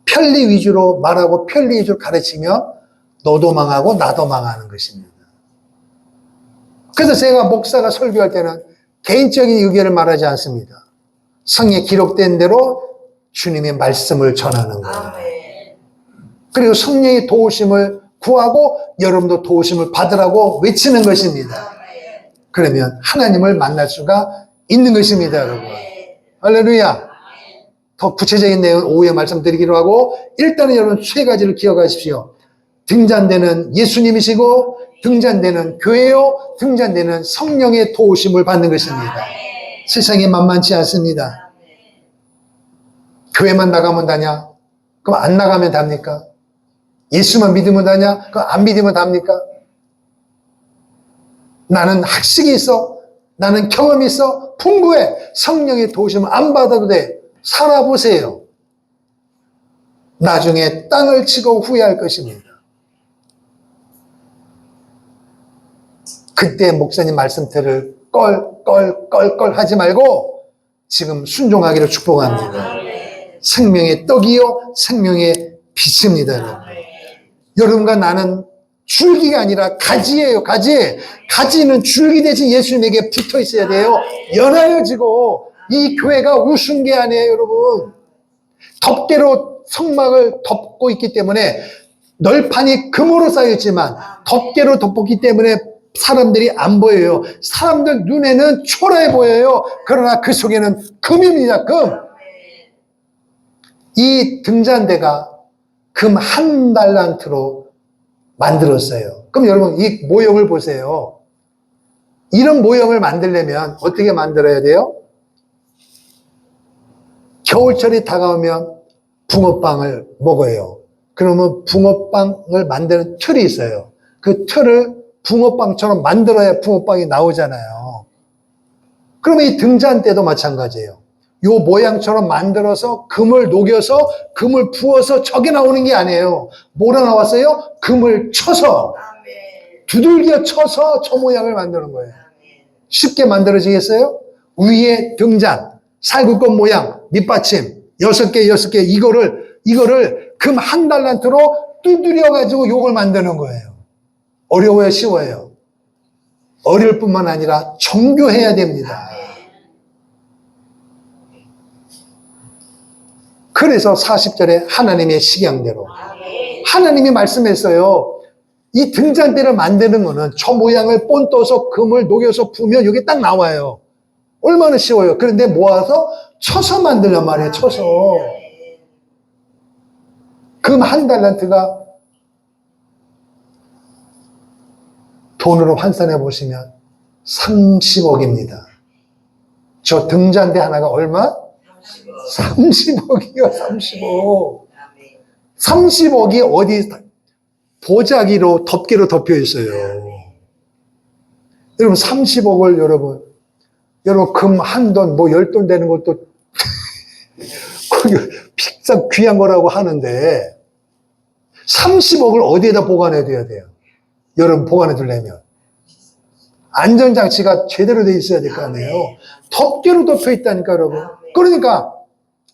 편리 위주로 말하고 편리 위주로 가르치면 너도 망하고 나도 망하는 것입니다. 그래서 제가 목사가 설교할 때는 개인적인 의견을 말하지 않습니다. 성경에 기록된 대로 주님의 말씀을 전하는 거예요. 그리고 성령의 도우심을 구하고 여러분도 도우심을 받으라고 외치는 것입니다. 그러면 하나님을 만날 수가 있는 것입니다, 여러분. 할렐루야. 더 구체적인 내용은 오후에 말씀드리기로 하고 일단은 여러분 세 가지를 기억하십시오. 등잔대는 예수님이시고 등잔대는 교회요, 등잔대는 성령의 도우심을 받는 것입니다. 세상이 만만치 않습니다. 교회만 나가면 다냐? 그럼 안 나가면 답니까? 예수만 믿으면 다냐? 그럼 안 믿으면 답니까? 나는 학식이 있어. 나는 경험이 있어. 풍부해. 성령의 도우심을 안 받아도 돼. 살아보세요. 나중에 땅을 치고 후회할 것입니다. 그때 목사님 말씀들을 껄껄껄껄 하지 말고 지금 순종하기를 축복합니다. 생명의 떡이요 생명의 빛입니다. 여러분. 여러분과 나는 줄기가 아니라 가지예요. 가지. 가지는 줄기 대신 예수님에게 붙어 있어야 돼요. 연하여지고 이 교회가 우스운 게 아니에요. 여러분. 덮개로 성막을 덮고 있기 때문에 널판이 금으로 쌓여있지만 덮개로 덮었기 때문에 사람들이 안 보여요. 사람들 눈에는 초라해 보여요. 그러나 그 속에는 금입니다. 금. 이 등잔대가 금 1달란트로 만들었어요. 그럼 여러분 이 모형을 보세요. 이런 모형을 만들려면 어떻게 만들어야 돼요? 겨울철이 다가오면 붕어빵을 먹어요. 그러면 붕어빵을 만드는 틀이 있어요. 그 틀을 붕어빵처럼 만들어야 붕어빵이 나오잖아요. 그러면 이 등잔대도 마찬가지예요. 요 모양처럼 만들어서 금을 녹여서 금을 부어서 저게 나오는 게 아니에요. 뭐라 나왔어요? 금을 쳐서 두들겨 쳐서 저 모양을 만드는 거예요. 쉽게 만들어지겠어요? 위에 등잔, 살구꽃 모양, 밑받침 6개 이거를 금 1달란트로 두드려 가지고 요걸 만드는 거예요. 어려워요, 쉬워요? 어려울 뿐만 아니라 정교해야 됩니다. 그래서 40절에 하나님의 식양대로 하나님이 말씀했어요. 이 등잔대를 만드는 거는 저 모양을 본떠서 금을 녹여서 부으면 이게 딱 나와요. 얼마나 쉬워요. 그런데 모아서 쳐서 만들란 말이에요. 쳐서. 금 1달란트가 돈으로 환산해 보시면 30억입니다. 저 등잔대 하나가 얼마? 30억이요, 30억. 30억이 어디 보자기로 덮개로 덮여 있어요. 여러분 30억을 여러분 여러분, 금 한 돈, 뭐 10돈 되는 것도 비싼 귀한 거라고 하는데 30억을 어디에다 보관해둬야 돼요? 여러분, 보관해두려면 안전장치가 제대로 돼 있어야 될 거 아니에요. 덮개로 덮여 있다니까, 여러분. 그러니까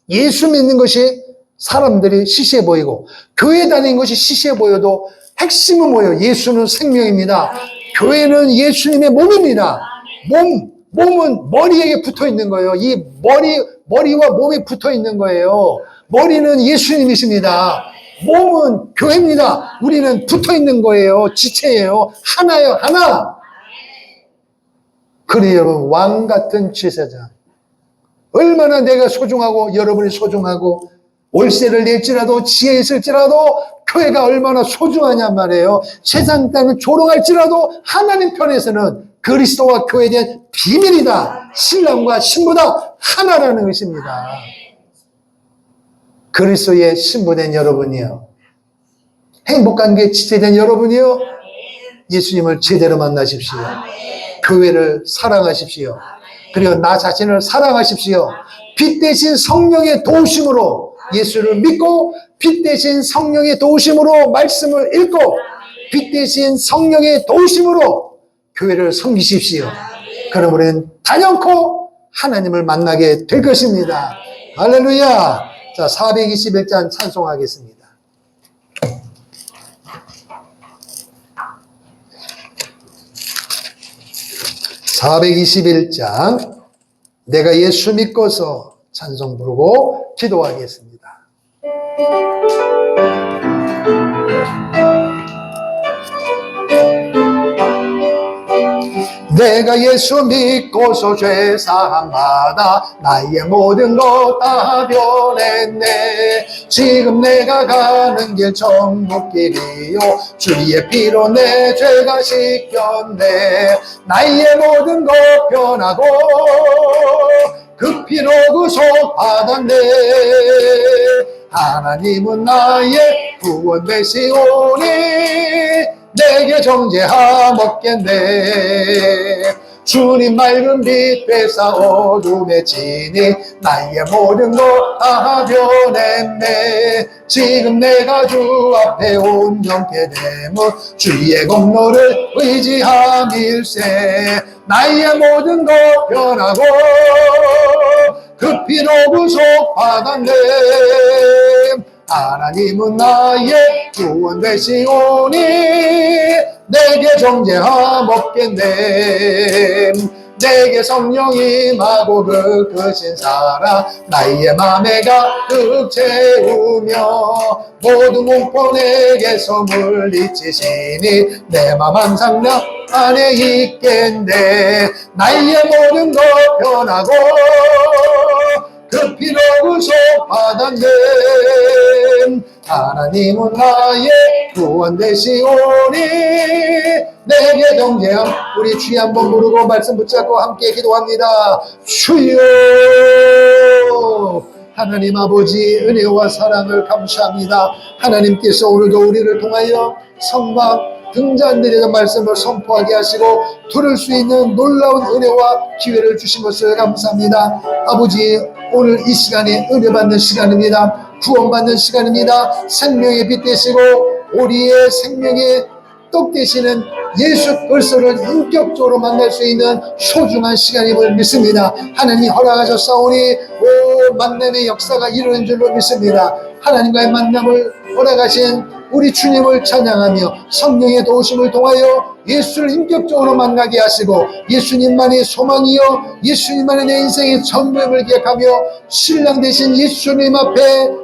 예수 믿는 것이 사람들이 시시해 보이고 교회 다니는 것이 시시해 보여도 핵심은 뭐예요? 예수는 생명입니다. 교회는 예수님의 몸입니다. 몸은 머리에게 붙어 있는 거예요. 이 머리와 몸이 붙어 있는 거예요. 머리는 예수님이십니다. 몸은 교회입니다. 우리는 붙어 있는 거예요. 지체예요. 하나예요. 하나. 그래, 여러분, 왕 같은 제사장. 얼마나 내가 소중하고 여러분이 소중하고 월세를 낼지라도 지혜 있을지라도 교회가 얼마나 소중하냔 말이에요. 세상 땅은 조롱할지라도 하나님 편에서는 그리스도와 교회에 대한 비밀이다. 신랑과 신부다. 하나라는 것입니다. 그리스도의 신부된 여러분이요. 행복한 게 지체된 여러분이요. 예수님을 제대로 만나십시오. 교회를 사랑하십시오. 그리고 나 자신을 사랑하십시오. 빛 대신 성령의 도우심으로 예수를 믿고 빛 대신 성령의 도우심으로 말씀을 읽고 빛 대신 성령의 도우심으로 교회를 섬기십시오. 그럼 우리는 단연코 하나님을 만나게 될 것입니다. 할렐루야. 자, 421장 찬송하겠습니다. (421장) 내가 예수 믿고서 찬송 부르고 기도하겠습니다. 내가 예수 믿고서 죄사함 받아 나의 모든 것 다 변했네. 지금 내가 가는 길 천국길이요 주의 피로 내 죄가 씻겼네. 나의 모든 것 변하고 그 피로 구속 받았네. 하나님은 나의 구원 되시오니 내게 정죄함 없겠네. 주님 맑은 빛 되사 어둠에 지니 나의 모든 것 다 변했네. 지금 내가 주 앞에 온전케 되면 주의 공로를 의지함일세. 나의 모든 것 변하고 그 피로 구속 받았네. 하나님은 나의 구원 되시오니 내게 정죄함 없겠네. 내게 성령 임하고 그 크신 사랑 나의 맘에 가득 채우며 모든 공포 내게서 물리치시니 내 맘 항상 나 안에 있겠네. 나의 모든 것 변하고 그 피로 구속 받았네. 하나님은 나의 구원 되시오니 내게 정죄함. 우리 주여 한번 부르고 말씀 붙잡고 함께 기도합니다. 주여. 하나님 아버지 은혜와 사랑을 감사합니다. 하나님께서 오늘도 우리를 통하여 성막 등잔들의 말씀을 선포하게 하시고 들을 수 있는 놀라운 은혜와 기회를 주신 것을 감사합니다. 아버지, 오늘 이 시간이 은혜 받는 시간입니다. 구원받는 시간입니다. 생명의 빛 되시고 우리의 생명의 떡 되시는 예수 그리스도를 인격적으로 만날 수 있는 소중한 시간임을 믿습니다. 하나님 허락하셨사오니 만남의 역사가 이루어진 줄로 믿습니다. 하나님과의 만남을 허락하신 우리 주님을 찬양하며 성령의 도우심을 통하여 예수를 인격적으로 만나게 하시고 예수님만이 소망이요 예수님만이 내 인생의 전부임을 기억하며 신랑 되신 예수님 앞에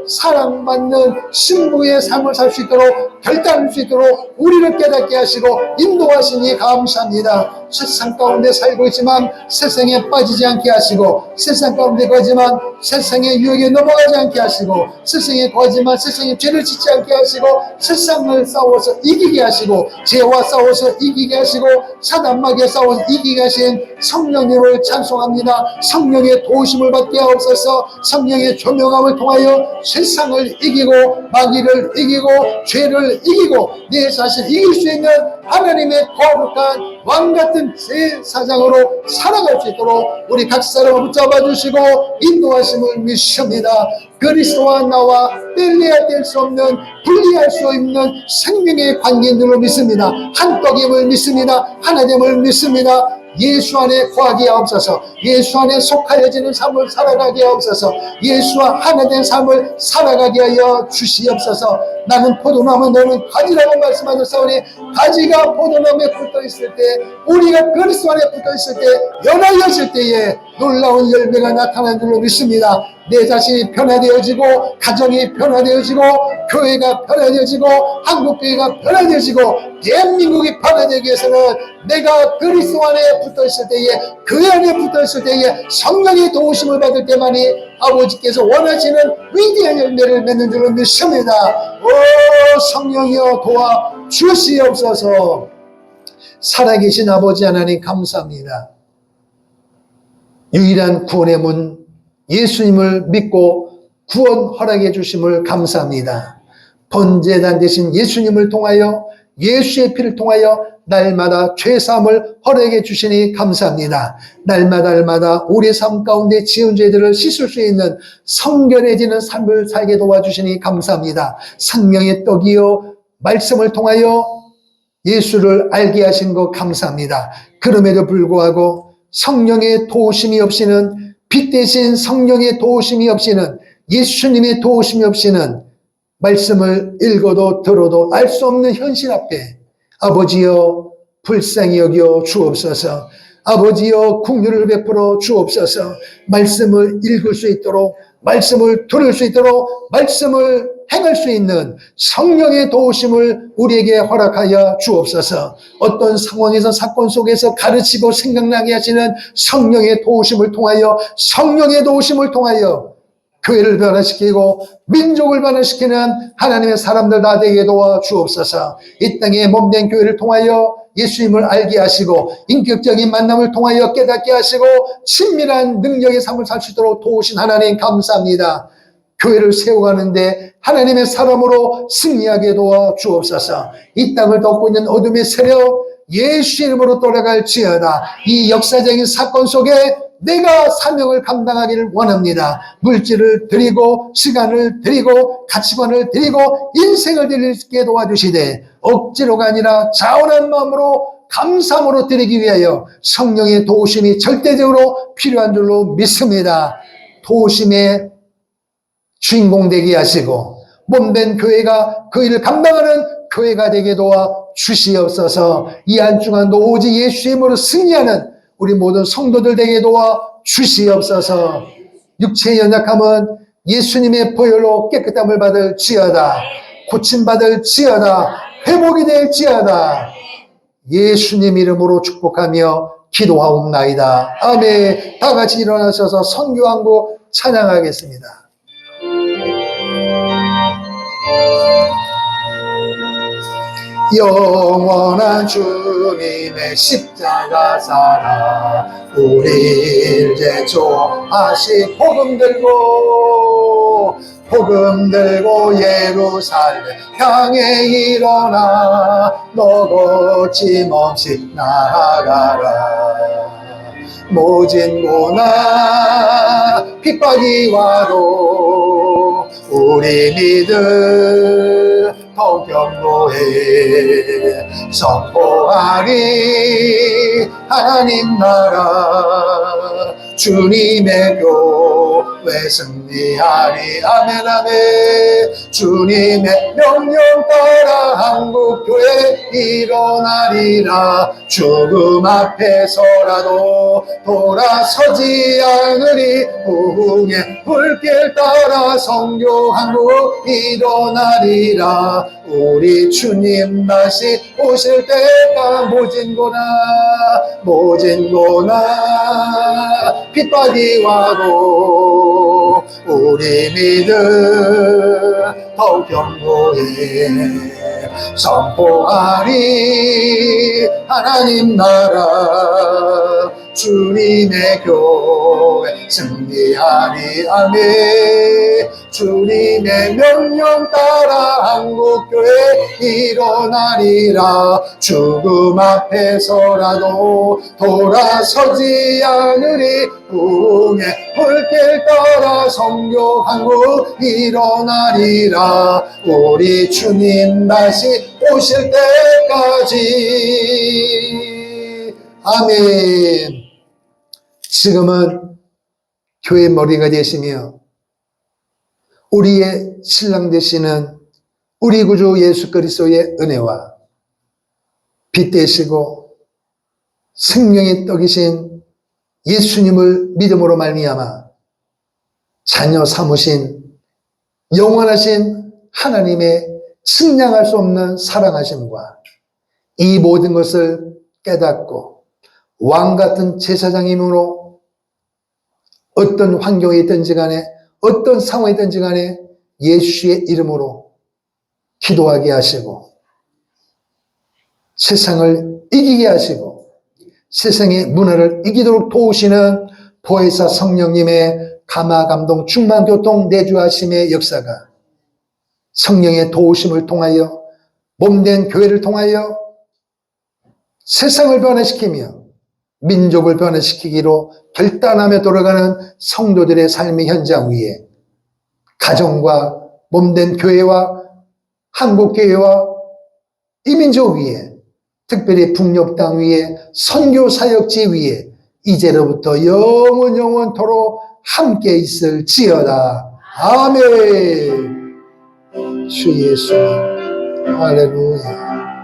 사랑받는 신부의 삶을 살 수 있도록 결단할 수 있도록 우리를 깨닫게 하시고 인도하시니 감사합니다. 세상 가운데 살고 있지만 세상에 빠지지 않게 하시고 세상 가운데 거지만 세상의 유혹에 넘어가지 않게 하시고 세상에 거지만 세상에 죄를 짓지 않게 하시고 세상을 싸워서 이기게 하시고 죄와 싸워서 이기게 하시고 사단마귀에 싸워서 이기게 하신 성령님을 찬송합니다. 성령의 도우심을 받게 하옵소서. 성령의 조명함을 통하여 세상을 이기고 마귀를 이기고 죄를 이기고 내 자신을 이길 수 있는 하나님의 거룩한 왕같은 제사장으로 살아갈 수 있도록 우리 각 사람을 붙잡아 주시고 인도하심을 믿습니다. 그리스도와 나와 뗄래야 뗄 수 없는, 분리할 수 없는 생명의 관계인 줄로 믿습니다. 한 떡임을 믿습니다. 하나됨을 믿습니다. 예수 안에 거하게 하옵소서. 예수 안에 속하여지는 삶을 살아가게 하옵소서. 예수와 하나 된 삶을 살아가게 하여 주시옵소서. 나는 포도나무, 너는 가지라고 말씀하셨사오니 가지가 포도나무에 붙어있을 때, 우리가 그리스도 안에 붙어있을 때, 연하여질 때에 놀라운 열매가 나타나는 줄로 믿습니다. 내 자신이 변화되어지고, 가정이 변화되어지고, 교회가 변화되어지고, 한국교회가 변화되어지고, 대한민국이 변화되기 위해서는 내가 그리스도 안에 붙어있을 때에, 그 안에 붙어있을 때에 성령의 도우심을 받을 때만이 아버지께서 원하시는 위대한 열매를 맺는 줄로 믿습니다. 오 성령이여 도와 주시옵소서. 살아계신 아버지 하나님 감사합니다. 유일한 구원의 문 예수님을 믿고 구원 허락해 주심을 감사합니다. 번제단 되신 예수님을 통하여, 예수의 피를 통하여 날마다 죄사함을 허락해 주시니 감사합니다. 날마다 우리의 삶 가운데 지은 죄들을 씻을 수 있는 성결해지는 삶을 살게 도와주시니 감사합니다. 생명의 떡이요 말씀을 통하여 예수를 알게 하신 것 감사합니다. 그럼에도 불구하고 성령의 도우심이 없이는, 빛 대신 성령의 도우심이 없이는, 예수님의 도우심이 없이는 말씀을 읽어도 들어도 알 수 없는 현실 앞에 아버지여 불쌍히 여겨 주옵소서. 아버지여 긍휼을 베풀어 주옵소서. 말씀을 읽을 수 있도록, 말씀을 들을 수 있도록, 말씀을 행할 수 있는 성령의 도우심을 우리에게 허락하여 주옵소서. 어떤 상황에서, 사건 속에서 가르치고 생각나게 하시는 성령의 도우심을 통하여, 성령의 도우심을 통하여 교회를 변화시키고 민족을 변화시키는 하나님의 사람들 다 되게 도와 주옵소서. 이 땅에 몸된 교회를 통하여 예수님을 알게 하시고 인격적인 만남을 통하여 깨닫게 하시고 친밀한 능력의 삶을 살 수 있도록 도우신 하나님 감사합니다. 교회를 세워가는데 하나님의 사람으로 승리하게 도와 주옵소서. 이 땅을 덮고 있는 어둠의 세력 예수 이름으로 돌아갈지어다. 이 역사적인 사건 속에 내가 사명을 감당하기를 원합니다. 물질을 드리고 시간을 드리고 가치관을 드리고 인생을 드리게 도와주시되 억지로가 아니라 자원한 마음으로 감사함으로 드리기 위하여 성령의 도우심이 절대적으로 필요한 줄로 믿습니다. 도우심의 주인공 되게 하시고 몸된 교회가 그 일을 감당하는 교회가 되게 도와 주시옵소서. 이 한 주간도 오직 예수 이름으로 승리하는 우리 모든 성도들 되게 도와 주시옵소서. 육체의 연약함은 예수님의 보혈로 깨끗함을 받을지어다. 고침받을지어다. 회복이 될지어다. 예수님 이름으로 축복하며 기도하옵나이다. 아멘. 다 같이 일어나셔서 선교 한 곡 찬양하겠습니다. 영원한 주님의 십자가 사랑 우리를 제조하시 복음 들고 예루살렘 향해 일어나 너 거침없이 나아가라. 모진 고난 핍박이 와도 우리 믿음 더욱 견고해 선포하리 하나님 나라 주님의 교회 승리하리. 아멘 아멘. 주님의 명령 따라 한국교회 일어나리라. 죽음 앞에서라도 돌아서지 않으리. 부흥의 불길 따라 성교 한국 일어나리라. 우리 주님 다시 오실 때가 모진 고나 핍박이 와도 우리 믿음 더욱 견고해 선포하리 하나님 나라 주님의 교회 승리하리. 아멘. 주님의 명령 따라 한국교회 일어나리라. 죽음 앞에서라도 돌아서지 않으리. 부흥의 불길 따라 성교 한국 일어나리라. 우리 주님 다시 오실 때까지. 아멘. 지금은 교회 머리가 되시며 우리의 신랑 되시는 우리 구주 예수 그리스도의 은혜와 빛 되시고 생명의 떡이신 예수님을 믿음으로 말미암아 자녀 삼으신 영원하신 하나님의 측량할 수 없는 사랑하심과 이 모든 것을 깨닫고 왕같은 제사장임으로 어떤 환경에 있든지 간에 어떤 상황에 있든지 간에 예수의 이름으로 기도하게 하시고 세상을 이기게 하시고 세상의 문화를 이기도록 도우시는 보혜사 성령님의 감화감동 충만교통 내주하심의 역사가 성령의 도우심을 통하여 몸된 교회를 통하여 세상을 변화시키며 민족을 변화시키기로 결단하며 돌아가는 성도들의 삶의 현장 위에 가정과 몸된 교회와 한국교회와 이민족 위에 특별히 북녘 땅 위에 선교 사역지 위에 이제로부터 영원토록 함께 있을지어다. 아멘. 주 예수 할렐루야.